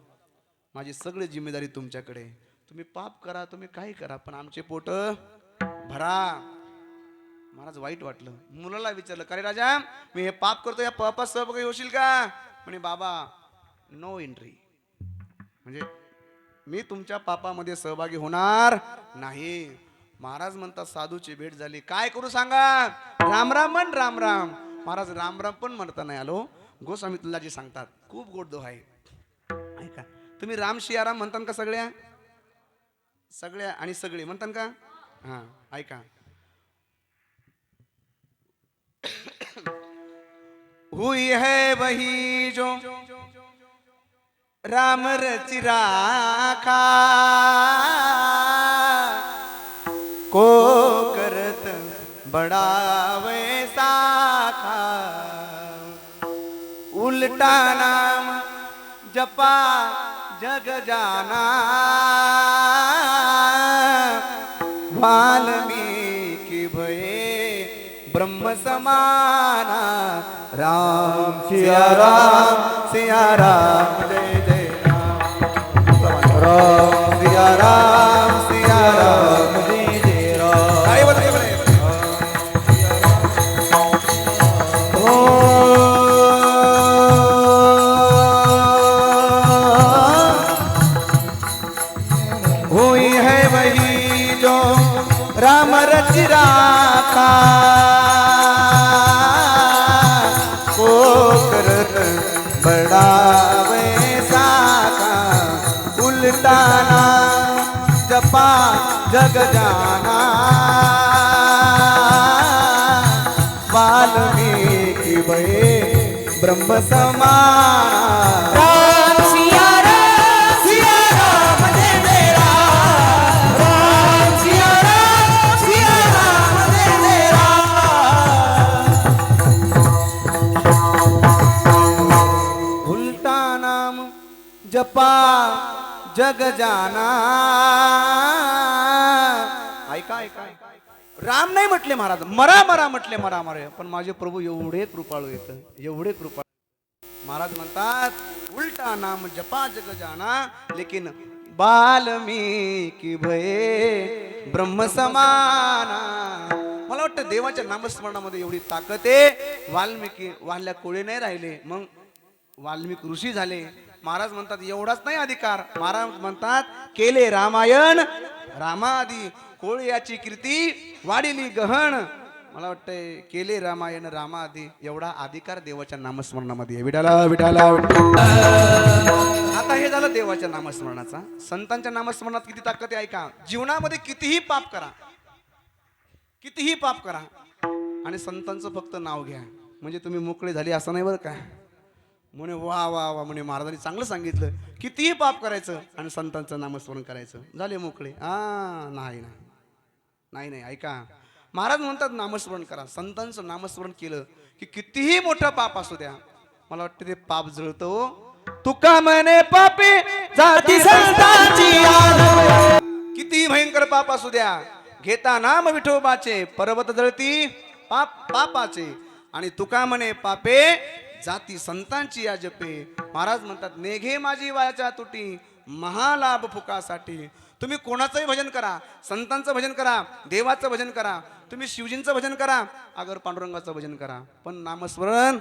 माझी सगळी जिम्मेदारी तुमच्याकडे. तुम्ही पाप करा, तुम्ही काही करा, पण आमचे पोट भरा. महाराज वाईट वाटलं. मुलाला विचारलं, का रे राजा, मी हे पाप करतो, या पापात सहभागी होशील का? म्हणे बाबा, नो एंट्री, म्हणजे मी तुमच्या पापामध्ये सहभागी होणार नाही. महाराज म्हणतात, साधूची भेट झाली, काय करू सांगा? राम राम म्हण, राम राम. महाराज राम राम पण म्हणता नाही आलो. गोस्वामी तुल्लाजी सांगतात, खूप गोड दोहा आहे. ऐका, तुम्ही राम शियाराम म्हणता का? सगळ्या आणि सगळे म्हणता का? हा, ऐका. हुई है वही जो राम रचि राखा, को करत बड़ा वैसाखा. उल्टा नाम जपा जग जाना, वाल्मीकि ब्रह्म समाना राम सिया राम जय जय राम सिया राम जय जय राम काय बोलते बरे हुई है वही जो राम रच राखा को करत बड़ा वैसा का उल्टाना जपा जग जाना वाल्मीकि भये ब्रह्म समाना राम सिया राम जय जय राम राम सिया राम जय जय राम उल्टा नाम जपा जग जाना ऐका ऐका राम नाही म्हटले महाराज मरा मरा म्हटले मरा मरा पण माझे प्रभू एवढे कृपाळू येत एवढे कृपाळू महाराज म्हणतात उल्टा नाम जपा जग जाना लेकिन वाल्मीकि भये ब्रह्म समाना मला वाटतं देवाच्या नामस्मरणामध्ये एवढी ताकद आहे वाल्मिकी वाल्ल्या कोळी नाही राहिले मग वाल्मिक ऋषी झाले महाराज म्हणतात एवढाच नाही अधिकार महाराज म्हणतात केले रामायण रामाआदी कोळयाची कीर्ती वाढिली गहन मला वाटतंय केले रामायण रामाआदी एवढा अधिकार देवाच्या नामस्मरणामध्ये आहे. विठाला विठाला आता हे झालं देवाच्या नामस्मरणाचा संतांच्या नामस्मरणात किती ताकद आहे ऐका जीवनामध्ये कितीही पाप करा आणि संतांचं फक्त नाव घ्या म्हणजे तुम्ही मोकळे झाले असं नाही बरं का म्हणे वा वा वा म्हणे महाराजांनी चांगलं सांगितलं कितीही पाप करायचं आणि संतांचं नामस्मरण करायचं झाले मोकळे नाही ऐका महाराज म्हणतात नामस्मरण करा संतांचं नामस्मरण केलं की कितीही मोठं पाप असू द्या मला वाटतं ते पाप जळतं हो तुका म्हणे पापी जाती संतांची कितीही भयंकर पाप असू द्या घेता नाम विठोबाचे पर्वत जळती पापाचे आणि तुका म्हणे पापे जाती संतांची या जपे महाराज म्हणतात नेघे माझी वाचा तुटी महालाभ फुकासाठी तुम्ही कोणाचंही भजन करा संतांचं भजन करा देवाचं भजन करा तुम्ही शिवजींचं भजन करा अगर पांडुरंगाचं भजन करा पण नामस्मरण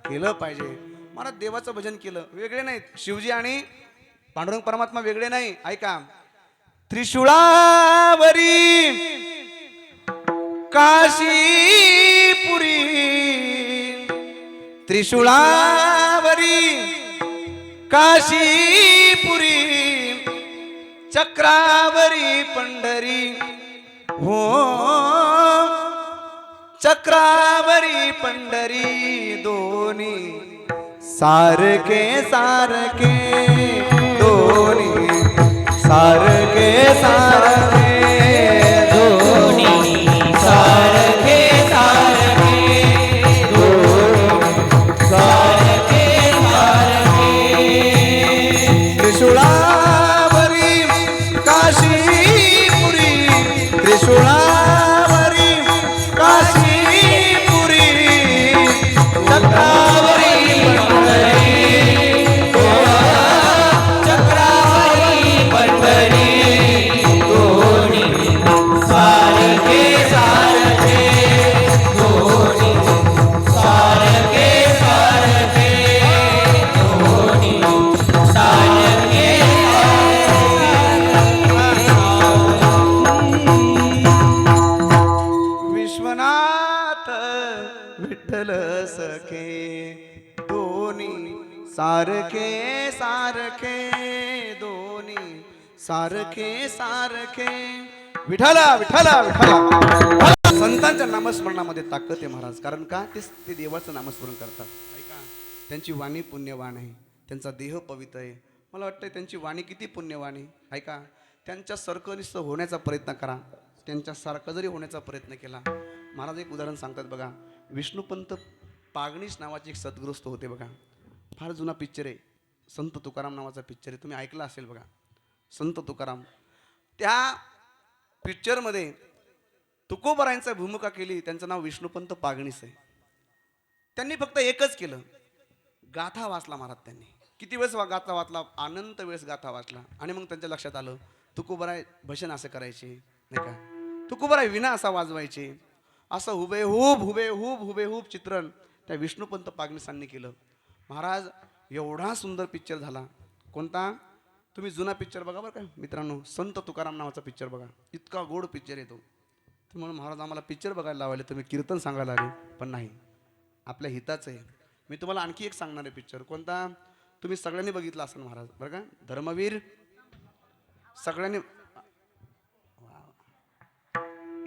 केलं पाहिजे महाराज देवाचं भजन केलं वेगळे नाहीत शिवजी आणि पांडुरंग परमात्मा वेगळे नाही ऐका त्रिशूळावरी काशीपुरी त्रिशूळावरी काशीपुरी चक्रावरी पंढरी हो चक्रावरी पंढरी दोन्ही सारखे सारखे दोन्ही सारखे सारखे दोन्ही सारखे त्रिशूळावरी काशीपुरी त्रिशूळावरी काशीपुरी चक्रावरी पंढरी चक्रावरी पंढरी दोन्ही सारखे सारखे दोन्ही सारखे सारखे दोन्ही सारखे विश्वनाथ विठ्ठल सखे दोन्ही सारखे सारखे दोन्ही सारखे सारखे विठाला विठाला विठाला संतांच्या नामस्मरणामध्ये ताकद आहे महाराज कारण का ते देवाचं नामस्मरण करतात ऐका त्यांची वाणी पुण्यवान आहे त्यांचा देह पवित्र आहे मला वाटतं त्यांची वाणी किती पुण्यवान आहे ऐका त्यांच्यासारखं निस्त होण्याचा प्रयत्न करा त्यांच्यासारखं जरी होण्याचा प्रयत्न केला महाराज एक उदाहरण सांगतात बघा विष्णुपंत पागणीस नावाचे एक सद्गृस्त होते बघा फार जुना पिक्चर आहे संत तुकाराम नावाचा पिक्चर आहे तुम्ही ऐकला असेल बघा संत तुकाराम त्या पिक्चरमध्ये तुकोबारायांचा भूमिका केली. त्यांचं नाव विष्णुपंत पागणीस आहे. त्यांनी फक्त एकच केलं, गाथा वाचला महाराज. त्यांनी किती वेळेस गाथा वाचला, अनंत वेळेस गाथा वाचला. आणि मग त्यांच्या लक्षात आलं, तुकोबाराय भजन असं करायचे नाही का, तुकोबाराय विना असा वाजवायचे. असं हुबेहूब चित्रण त्या विष्णुपंत पागणीसांनी केलं. महाराज एवढा सुंदर पिक्चर झाला. कोणता? तुम्ही जुना पिक्चर बघा बरं का मित्रांनो, संत तुकाराम नावाचा पिक्चर बघा, इतका गोड पिक्चर येतो. तुम्हाला महाराज आम्हाला पिक्चर बघायला लावायला, तुम्ही कीर्तन सांगायला आले. पण नाही, आपल्या हिताचं आहे. मी तुम्हाला आणखी एक सांगणार आहे पिक्चर. कोणता? तुम्ही सगळ्यांनी बघितला असेल महाराज बरं का, धर्मवीर. सगळ्यांनी,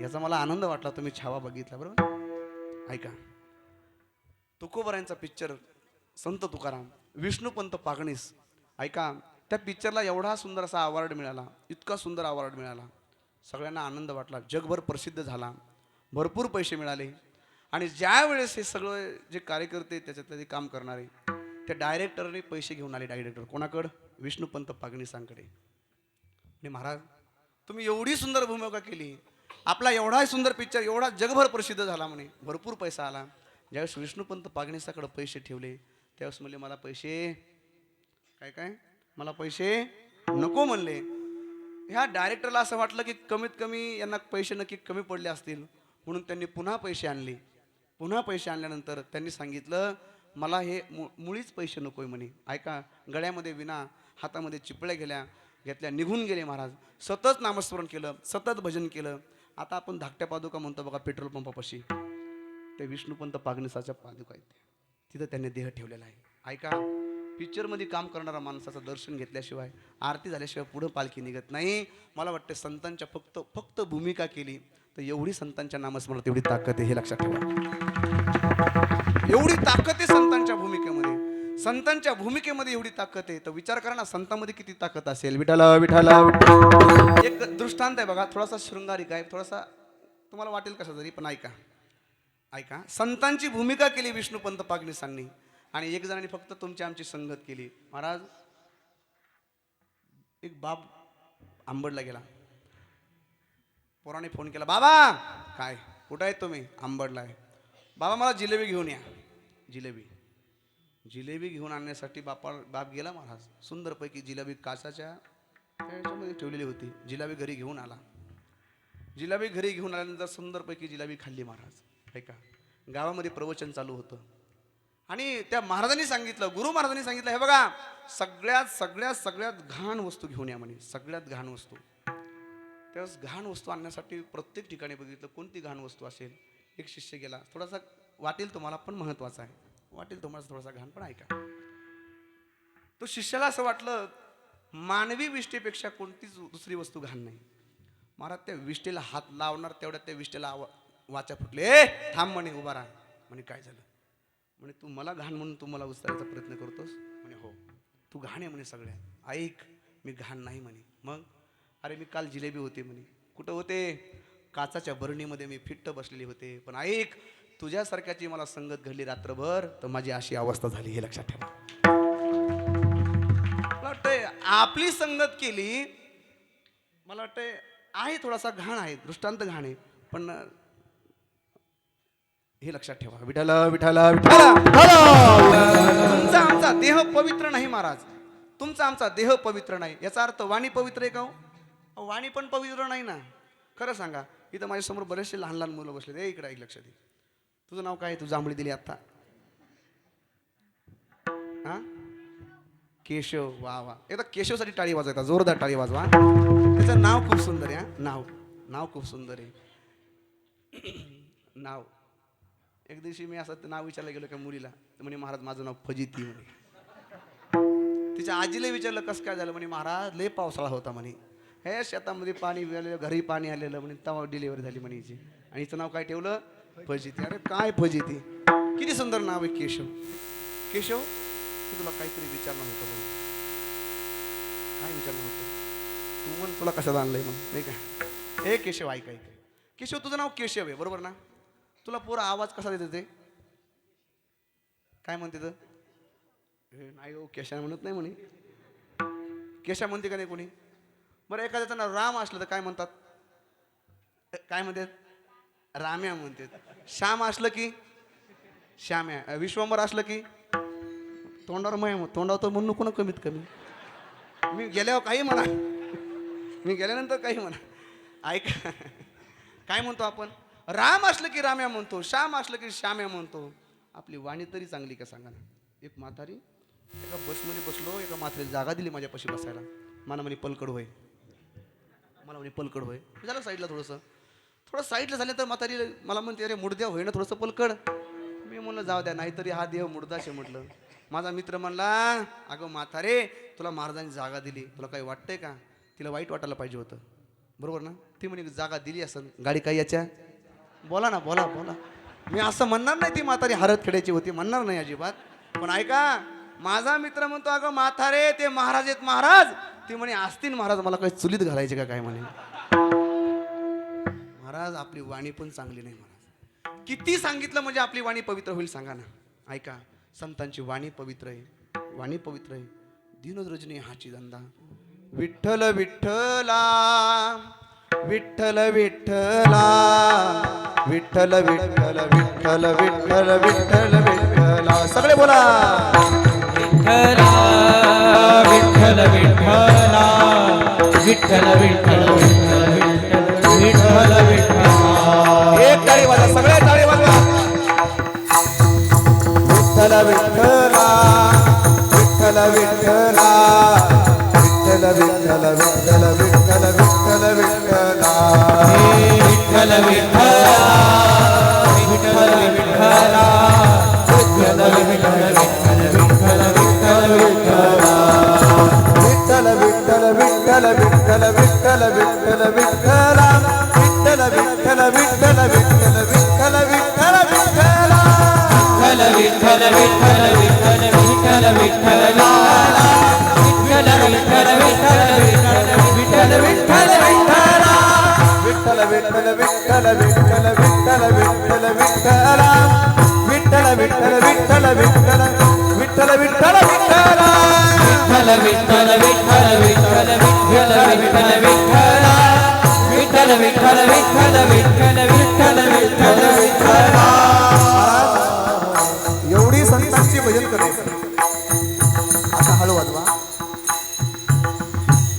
याचा मला आनंद वाटला तुम्ही छावा बघितला. बरोबर, ऐका. तुकोबारायांचा पिक्चर, संत तुकाराम, विष्णुपंत पागणीस. ऐका, त्या पिक्चरला एवढा सुंदर असा अवॉर्ड मिळाला, इतका सुंदर अवॉर्ड मिळाला. सगळ्यांना आनंद वाटला, जगभर प्रसिद्ध झाला, भरपूर पैसे मिळाले. आणि ज्या वेळेस हे सगळं जे कार्यकर्ते त्याच्यात ते काम करणारे, त्या डायरेक्टरने पैसे घेऊन आले. डायरेक्टर कोणाकडं? विष्णुपंत पागणीसांकडे. आणि महाराज तुम्ही एवढी सुंदर भूमिका केली, आपला एवढा सुंदर पिक्चर एवढा जगभर प्रसिद्ध झाला, म्हणे भरपूर पैसा आला. ज्यावेळेस विष्णुपंत पागणीसाकडे पैसे ठेवले, त्यावेळेस म्हणले मला पैसे काय मला पैसे नको म्हणले. ह्या डायरेक्टरला असं वाटलं की कमीत कमी यांना पैसे नक्की कमी पडले असतील, म्हणून त्यांनी पुन्हा पैसे आणले. पुन्हा पैसे आणल्यानंतर त्यांनी सांगितलं मला हे मुळीच पैसे नकोय म्हणे. ऐका, गळ्यामध्ये विना, हातामध्ये चिपळ्या घेतल्या, निघून गेले महाराज. सतत नामस्मरण केलं, सतत भजन केलं. आता आपण धाकट्या पादुका म्हणतो बघा पेट्रोल पंपापाशी, ते विष्णुपंत पागणीसाच्या पादुका आहेत. तिथं त्यांनी देह ठेवलेला आहे. ऐका, पिक्चरमध्ये काम करणारा माणसाचं दर्शन घेतल्याशिवाय, आरती झाल्याशिवाय पुढं पालखी निघत नाही. मला वाटतं संतांच्या फक्त भूमिका केली तर एवढी संतांच्या नामस्मरणात एवढी ताकद आहे, हे लक्षात ठेवा. एवढी ताकद आहे संतांच्या भूमिकेमध्ये. संतांच्या भूमिकेमध्ये एवढी ताकद आहे, तर विचार करा ना संतांमध्ये किती ताकद असेल. विठाला विठाला. एक दृष्टांत आहे बघा, थोडासा शृंगारिक आहे, थोडासा तुम्हाला वाटेल कसा तरी, पण ऐका. संतांची भूमिका केली विष्णुपंत पागणीसांनी, आणि एक जणांनी फक्त तुमची आमची संगत केली. महाराज एक बाप आंबडला गेला, पोराने फोन केला, बाबा काय कुठं आहेत तुम्ही? आंबडला आहे. बाबा मला जिलेबी घेऊन या. जिलेबी घेऊन आणण्यासाठी बाप गेला महाराज. सुंदरपैकी जिलेबी काचाच्या ह्याच्यामध्ये ठेवलेली होती. जिलेबी घरी घेऊन आला. जिलेबी घरी घेऊन आल्यानंतर सुंदरपैकी जिलेबी खाल्ली महाराज. ऐका, गावामध्ये प्रवचन चालू होतं आणि त्या महाराजांनी सांगितलं, गुरु महाराजांनी सांगितलं, हे बघा सगळ्यात घाण वस्तू घेऊन या म्हणे. सगळ्यात घाण वस्तू. त्यावेळेस घाण वस्तू आणण्यासाठी प्रत्येक ठिकाणी बघितलं कोणती घाण वस्तू असेल. एक शिष्य गेला, थोडासा वाटेल तुम्हाला पण महत्वाचा आहे, वाटेल तुम्हाला थोडासा घाण, पण ऐका. तो शिष्याला असं वाटलं मानवी विष्ठेपेक्षा कोणतीच दुसरी वस्तू घाण नाही. महाराज त्या विष्ठेला हात लावणार तेवढ्यात त्या विष्ठेला वाचा फुटले. थांब म्हणे, उभा राहा म्हणे. काय झालं म्हणे? तू मला घाण म्हणून तू मला उचलायचा प्रयत्न करतोस म्हणे. हो, तू घाण आहे म्हणे सगळ्या. ऐक, मी घाण नाही म्हणे. मग? अरे मी काल जिलेबी होते म्हणे. कुठं होते? काचाच्या बरणीमध्ये मी फिट्ट बसलेली होते. पण ऐक, तुझ्यासारख्याची मला संगत घडली रात्रभर, तर माझी अशी अवस्था झाली, हे लक्षात ठेवा. मला वाटतंय आपली संगत केली, मला वाटतंय आहे थोडासा घाण आहे, दृष्टांत घाण आहे, पण हे लक्षात ठेवा. विठाला विठाला विठाला. तुमचा आमचा देह पवित्र नाही महाराज. तुमचा आमचा देह पवित्र नाही, याचा अर्थ वाणी पवित्र आहे का हो? वाणी पण पवित्र नाही ना. खरं सांगा, इथं माझ्यासमोर बरेचसे लहान लहान मुलं बसले. इकडे ऐक, लक्ष दे. तुझं नाव काय? तू जांभळी दिली आता. हा, केशव. वा वा, एकदा केशवसाठी टाळी वाजवायचा, जोरदार टाळी वाजवा. त्याचं नाव खूप सुंदर आहे. नाव खूप सुंदर आहे. नाव एक दिवशी मी असं नाव विचारलं गेलो का मुलीला, म्हणे महाराज माझं नाव फजिती म्हणे. तिच्या आजीला विचारलं कसं काय झालं, म्हणे महाराज लय पावसाळा होता म्हणे, हे शेतामध्ये पाणी आलेलं, घरी पाणी आलेलं म्हणे, तेव्हा डिलिव्हरी झाली म्हणे हिची, आणि हिचं नाव काय ठेवलं? फजिती. अरे काय फजिती, किती सुंदर नाव आहे केशव. केशव, तुला काहीतरी विचारणं होतं बघ. काय विचारणं होतं? तू म्हण तुला कशाला आणलंय मग, नाही का? हे केशव, ऐक. केशव, तुझं नाव केशव आहे बरोबर ना? तुला पुरा आवाज कसा देते ते? काय म्हणते तर? नाही हो, केशा म्हणत नाही म्हणे. केशा म्हणते का नाही कोणी? बरं, एखाद्याचं नाव राम असलं तर काय म्हणतात? काय म्हणतात? राम्या म्हणते. श्याम असलं की श्याम्या, विश्वंभर असलं की तोंडावर तोंडावर तर म्हणू नको ना कमीत कमी. मी गेल्यावर काही म्हणा, मी गेल्यानंतर काही म्हणा. ऐका काय म्हणतो आपण, राम असलं की राम्या म्हणतो, श्याम असलं की श्याम्या म्हणतो. आपली वाणी तरी चांगली का सांगा ना. एक म्हातारी एका बसमध्ये बसलो, एका म्हातारीला जागा दिली माझ्यापाशी बसायला. मला म्हणे पलकड होय, मला म्हणे पलकड होय. झालं साईडला थोडं साईडला झालं तर म्हातारी मला म्हणते अरे मुडद्या होय ना थोडंसं पलकड. मी म्हणलं जाऊ द्या, नाहीतरी हा देव मुडदाशे म्हटलं. माझा मित्र म्हणला अगं म्हातारे तुला महाराजांनी जागा दिली, तुला काही वाटतंय का. तिला वाईट वाटायला पाहिजे होतं, बरोबर ना. ती म्हणे जागा दिली असं गाडी काही याच्या, बोला ना बोला बोला. मी असं म्हणणार नाही ती म्हातारी हरत खेळायची होती, म्हणणार नाही अजिबात. पण ऐका माझा मित्र म्हणतो अगं म्हातारे ते महाराज आहेत महाराज. ती म्हणे असतील महाराज, मला काही चुलीत घालायचे का काय म्हणे. महाराज आपली वाणी पण चांगली नाही महाराज. किती सांगितलं म्हणजे आपली वाणी पवित्र होईल सांगा ना. ऐका संतांची वाणी पवित्र आहे, वाणी पवित्र आहे. दीन रजनी हाची धंदा. विठ्ठल विठ्ठला विठ्ठल विठ्ठला विठ्ठल विठ्ठल विठ्ठल विठ्ठल विठ्ठल विठ्ठला. सगळे बोला विठ्ठला विठ्ठल विठ्ठला विठ्ठल विठ्ठल विठ्ठल विठ्ठल विठ्ठला. एक टाळी वाजवा, सगळे टाळी वाजवा. विठ्ठल विठ्ठला विठ्ठल विठ्ठला विठ्ठल विठ्ठल विठ्ठल विठ्ठल विठ्ठल विठ्ठला. विठ्ठल विठ्ठला विठ्ठल विठ्ठला विठ्ठल विठ्ठल विठ्ठल विठ्ठल विठ्ठला. विठ्ठल विठ्ठल विठ्ठल विठ्ठल विठ्ठल विठ्ठल विठ्ठला. विठ्ठल विठ्ठल विठ्ठल विठ्ठल विठ्ठल विठ्ठल विठ्ठला. विठ्ठल विठ्ठल विठ्ठल विठ्ठल विठ्ठल विठ्ठला. विठ्ठल विठ्ठल विठ्ठल विठ्ठल विठ्ठल विठ्ठल विठ्ठला. विठ्ठल विठ्ठल विठ्ठल विठ्ठल विठ्ठल विठ्ठल विठ्ठला. विठ्ठल विठ्ठल विठ्ठल विठ्ठल विठ्ठल विठ्ठल विठ्ठला. विठ्ठल विठ्ठल विठ्ठल विठ्ठल विठ्ठल विठ्ठल विठ्ठला. विठ्ठल विठ्ठल विठ्ठल विठ्ठल विठ्ठल विठ्ठल विठ्ठला. एवढी संतांची भजन करायचं. आता हळू वाजवा.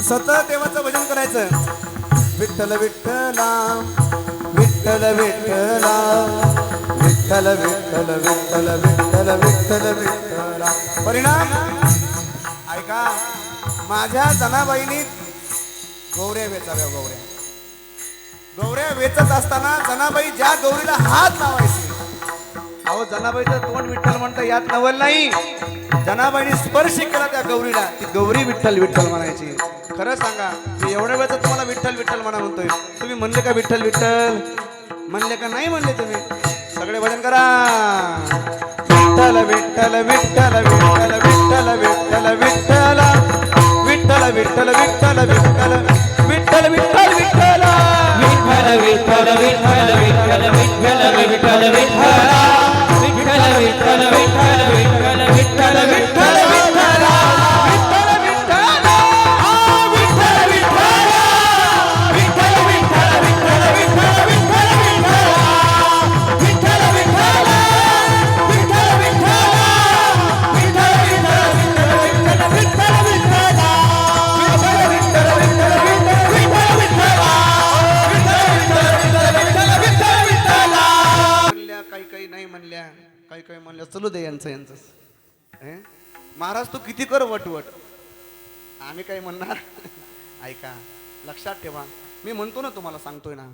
सतत देवाचं भजन करायचं. विठ्ठल विठ्ठला विठ्ठल विठ्ठला विठ्ठल विठ्ठल विठ्ठल विठ्ठल विठ्ठल विठ्ठला. परिणाम ऐका माझ्या जनाबाईंनी गौऱ्या वेचाव्या. गौऱ्या वेचत असताना जनाबाई ज्या गौरीला हात लावायची, अहो जनाबाईचं तोंड विठ्ठल म्हणता यात नवल नाही. जनाबाईने स्पर्श केला त्या गौरीला, ती गौरी विठ्ठल विठ्ठल म्हणायची. खरं सांगा मी एवढ्या वेळेचं तुम्हाला विठ्ठल विठ्ठल म्हणा म्हणतोय, तुम्ही म्हणले का विठ्ठल विठ्ठल म्हणले का नाही म्हणले तुम्ही. सगळे भजन करा. विठ्ठल विठ्ठल विठ्ठल विठ्ठल विठ्ठल विठ्ठल विठ्ठला. विठ्ठल विठ्ठल विठ्ठल विठ्ठल विठ्ठल विठ्ठल विठ्ठला. विठ्ठल विठ्ठल विठ्ठल विठ्ठल विठ्ठल विठ्ठल विठ्ठला. विठ्ठल विठ्ठल विठ्ठल विठ्ठल विठ्ठल विठ्ठल विठ्ठला. विठ्ठल विठ्ठला विठ्ठल विठ्ठला विठ्ठल विठ्ठल विठ्ठल विठ्ठल विठ्ठल विठ्ठला. विठ्ठल विठ्ठला विठ्ठल विठ्ठला विठ्ठल विठ्ठल विठ्ठल विठ्ठल विठ्ठल विठ्ठला. विठ्ठल विठ्ठल विठ्ठल विठ्ठल विठ्ठल विठ्ठला. म्हणल्या काही नाही म्हणल्या, काही म्हणल्या चलू दे यांचं. महाराज तू किती कर वटवट, आम्ही काय म्हणणार. ऐका लक्षात ठेवा, मी म्हणतो ना तुम्हाला सांगतोय ना,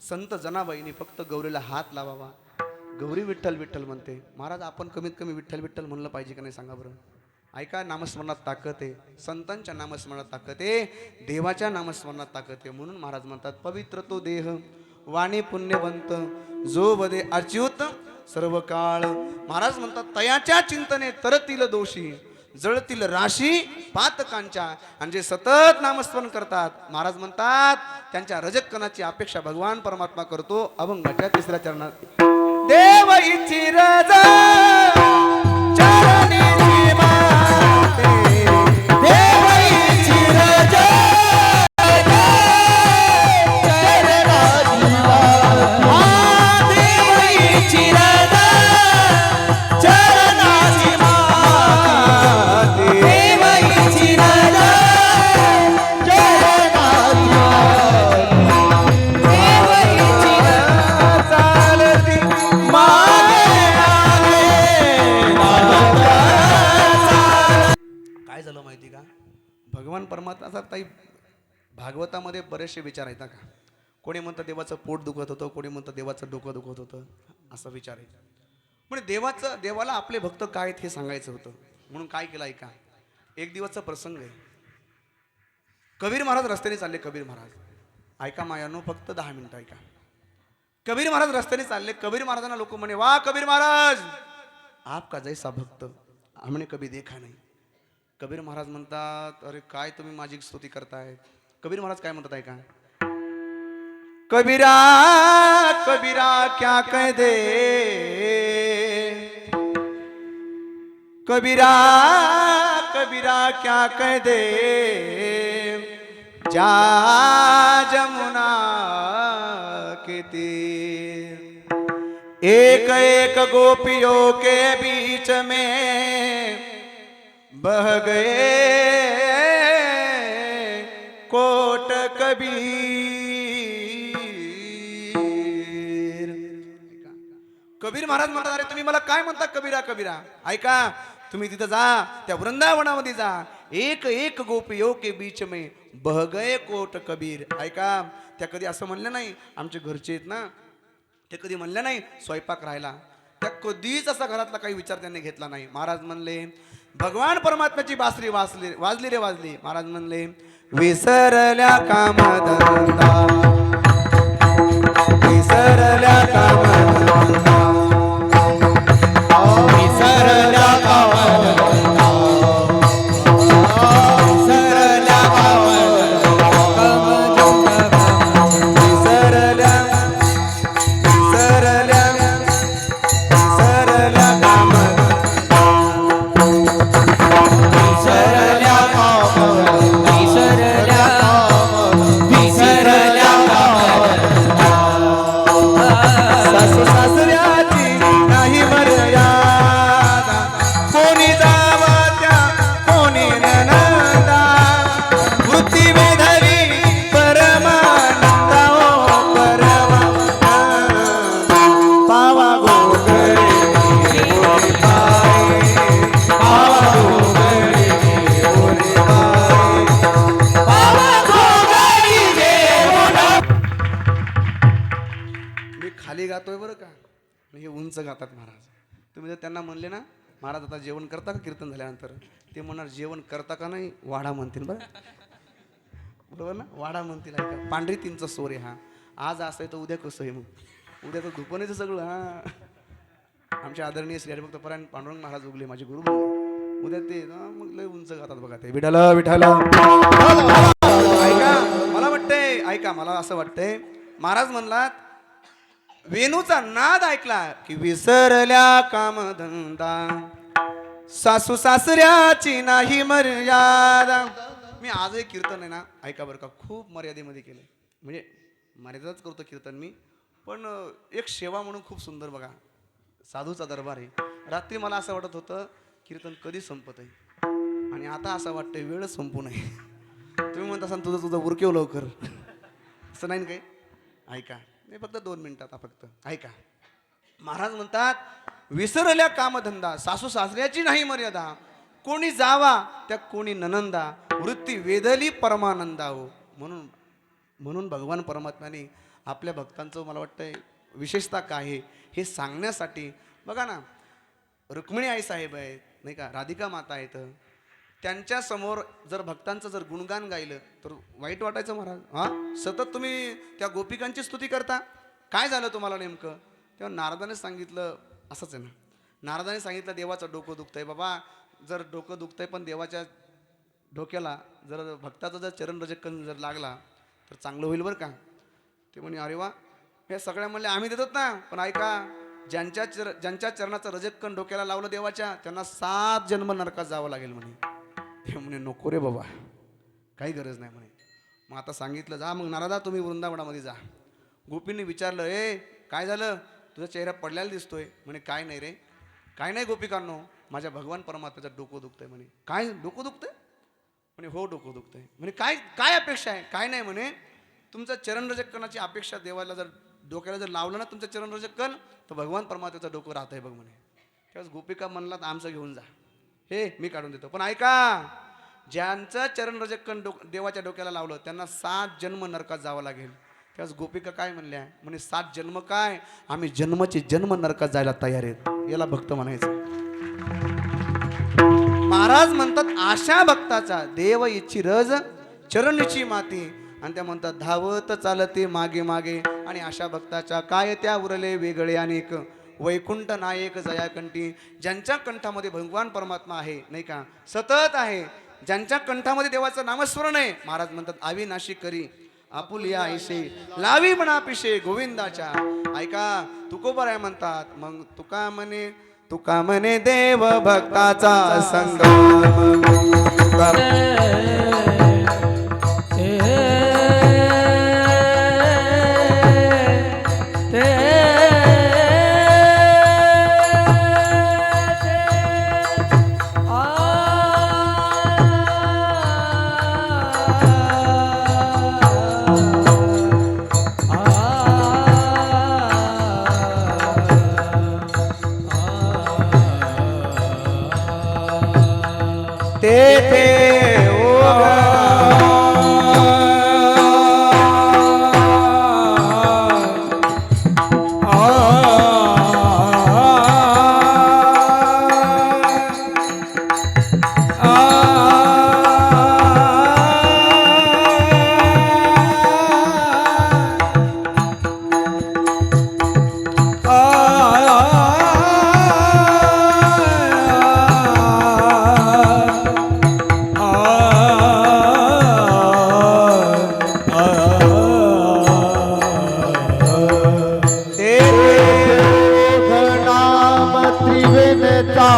संत जनाबाईंनी फक्त गौरीला हात लावावा. गौरी विठ्ठल विठ्ठल म्हणते. महाराज आपण कमीत कमी विठ्ठल विठ्ठल म्हणलं पाहिजे का नाही सांगा बरं. ऐका नामस्मरणात ताकद आहे, संतांच्या नामस्मरणात ताकद आहे, देवाच्या नामस्मरणात ताकद आहे. म्हणून महाराज म्हणतात पवित्र तो देह वाणी पुण्यवंत जो वदे अच्युत सर्व काळ. महाराज म्हणतात तयाच्या चिंतने तरतील दोषी जळतील राशी पातकांच्या. आणि जे सतत नामस्मरण करतात महाराज म्हणतात त्यांच्या रजकणाची अपेक्षा भगवान परमात्मा करतो. अभंगाच्या 3ऱ्या चरणात देव इची रज चरणी माते. देव इची रज चरणी माते. परमात्मा ताई भागवतामध्ये बरेचसे विचार आहेत ना का. कोणी म्हणतं देवाचं पोट दुखत होतं, कोणी म्हणतं देवाचं डोकं दुखत होतं, असा विचार आहे. म्हणजे देवाला आपले भक्त काय आहेत हे सांगायचं होतं. म्हणून काय केलं ऐका. एक दिवसचा प्रसंग आहे. कबीर महाराज रस्त्याने चालले. कबीर महाराज ऐका मायानो, फक्त 10 मिनिटं ऐका. कबीर महाराज रस्त्याने चालले. कबीर महाराजांना लोक म्हणे, वाह कबीर महाराज, आपका जैसा भक्त हमने कभी देखा नाही. कबीर महाराज म्हणतात, अरे काय तुम्ही माझी स्तुती करताय. कबीर महाराज काय म्हणतात ऐका. कबीरा कबीरा क्या कह दे, कबीरा कबीरा क्या कह दे, जा जमुना के तीर, एक एक गोपियों के बीच में बह गए कोट कबीर. कबीर महाराज म्हणतात, अरे तुम्ही मला काय म्हणता कबीरा कबीरा. ऐका, तुम्ही तिथं जा, त्या वृंदावनामध्ये जा. एक एक गोपियों के बीच में बह गए कोट कबीर. ऐका, त्या कधी असं म्हणलं नाही आमचे घरचे आहेत ना, ते कधी म्हणलं नाही स्वयंपाक राहिला. त्या कधीच असा घरातला काही विचार त्यांनी घेतला नाही. महाराज म्हणले, भगवान परमात्म्याची बासरी वाजली रे वाजली. महाराज म्हणले, विसरल्या कामधंदा, विसरल्या कामधंदा, विसरल्या कामधंदा, विसरल्या कामधंदा, विसरल्या विसरल्या विसरल्या कामधंदा, विसरल्या विसरल्या सासू सासऱ्याची नाही मर्यादा, कोणी जावा त्या कोणी ननंदा, वृत्ती वेधली परमानंदा, ओ परमानंदा, पावा गोगरे ओरे पाय, पावा गोगरे ओरे पाय, पावा गोगरी देवना. मी खाली गातोय बरं का, हे उंच गातात महाराज. तुम्ही जर त्यांना म्हणले ना, महाराज आता जेवण करता का कीर्तन झाल्यानंतर, ते म्हणणार जेवण करता का नाही, वाडा म्हणतील बरं, बरोबर ना, वाडा म्हणतील. ऐका, पांढरी तीनचा सोर आहे हा. आज असं आहे तर उद्या कसं आहे, मग उद्या तर दुपणीचं सगळं. हा, आमच्या आदरणीय श्री हरिभक्त परायण पांडुरंग महाराज उगले माझे गुरु बनले. उद्या ते मग लय उंच गातात बघा ते, विठाल विठाल. ऐका, मला वाटतंय, ऐका, मला असं वाटतंय महाराज म्हणलात, वेणूचा नाद ऐकला की विसरल्या कामधंदा, सासू सासऱ्याची नाही मर्यादा. मी आजही कीर्तन आहे ना, ऐका बरं का, खूप मर्यादेमध्ये केलं. म्हणजे मर्यादाच करतो कीर्तन मी, पण एक सेवा म्हणून खूप सुंदर बघा. साधूचा दरबार आहे. रात्री मला असं वाटत होतं कीर्तन कधी संपत आहे, आणि आता असं वाटतंय वेळ संपू नये. तुम्ही म्हणत असाल तुझं उरकेव लवकर, असं नाही काही. ऐका, नाही फक्त 2 मिनिटात फक्त ऐका. महाराज म्हणतात, विसरल्या कामधंदा, सासू सासऱ्याची नाही मर्यादा, कोणी जावा त्या कोणी ननंदा, वृत्ती वेधली परमानंदा. हो, म्हणून भगवान परमात्म्याने आपल्या भक्तांचं मला वाटतंय विशेषता काय आहे हे सांगण्यासाठी बघा ना, रुक्मिणी आई साहेब आहेत नाही का, राधिका माता आहेत, त्यांच्या समोर जर भक्तांचं जर गुणगान गायलं तर वाईट वाटायचं महाराज. हां, सतत तुम्ही त्या गोपिकांची स्तुती करता, काय झालं तुम्हाला नेमकं. तेव्हा नारदाने सांगितलं, असंच आहे ना, नारदाने सांगितलं देवाचं डोकं दुखतंय बाबा. जर डोकं दुखतंय पण देवाच्या डोक्याला जर भक्ताचा जर चरणरजकन जर लागला तर चांगलं होईल बरं का. ते म्हणे, अरे वा, हे सगळ्या म्हणले आम्ही देतात ना, पण ऐका, ज्यांच्या चरणाचं रजक्कन डोक्याला लावलं देवाच्या, त्यांना 7 जन्म नरकात जावं लागेल म्हणे. ते म्हणे नको रे बाबा, काही गरज नाही म्हणे. मग आता सांगितलं, जा मग नारदा तुम्ही वृंदावनामध्ये जा. गोपींनी विचारलं, ए काय झालं, तुझा चेहरा पडलेला दिसतोय. म्हणे काय नाही रे, काय नाही गोपिकांनो, माझ्या भगवान परमात्म्याचं डोकं दुखतंय. म्हणे काय डोकं दुखतंय. म्हणे हो डोकं दुखतंय. म्हणे काय काय अपेक्षा आहे. काय नाही म्हणे, तुमचं चरणरजक्कनाची अपेक्षा देवाला जर डोक्याला जर लावलं ना तुमचं चरणरजक्कन, तर भगवान परमात्म्याचं डोकं राहतंय बघ म्हणे. त्यावेळेस गोपिका म्हणला, आमचं घेऊन जा, हे मी काढून देतो. पण ऐका, ज्यांचं चरणरजकण देवाच्या डोक्याला लावलं त्यांना 7 जन्म नरकात जावं लागेल. त्यावेळेस गोपिका काय म्हणल्या, म्हणे 7 जन्म काय, आम्ही जन्मचे जन्म नरकात जायला तयार आहेत. याला भक्त म्हणायचं. महाराज म्हणतात अशा भक्ताचा देव इच्छी रज चरणीची माती, आणि त्या म्हणतात धावत चालते मागे मागे. आणि अशा भक्ताच्या काय त्या उरले वेगळे अनेक, वैकुंठ नायक जयाकंठी. ज्यांच्या कंठामध्ये भगवान परमात्मा आहे नाही का, सतत आहे, ज्यांच्या कंठामध्ये देवाचं नामस्मरण आहे, महाराज म्हणतात अविनाशी करी आपुलिया ऐसे लावी म्हणा पिशे गोविंदाच्या. ऐका तुकोबराय म्हणतात, मग तुका म्हणे देव भक्ताचा संगम. तेथे नाम त्रिवेणचा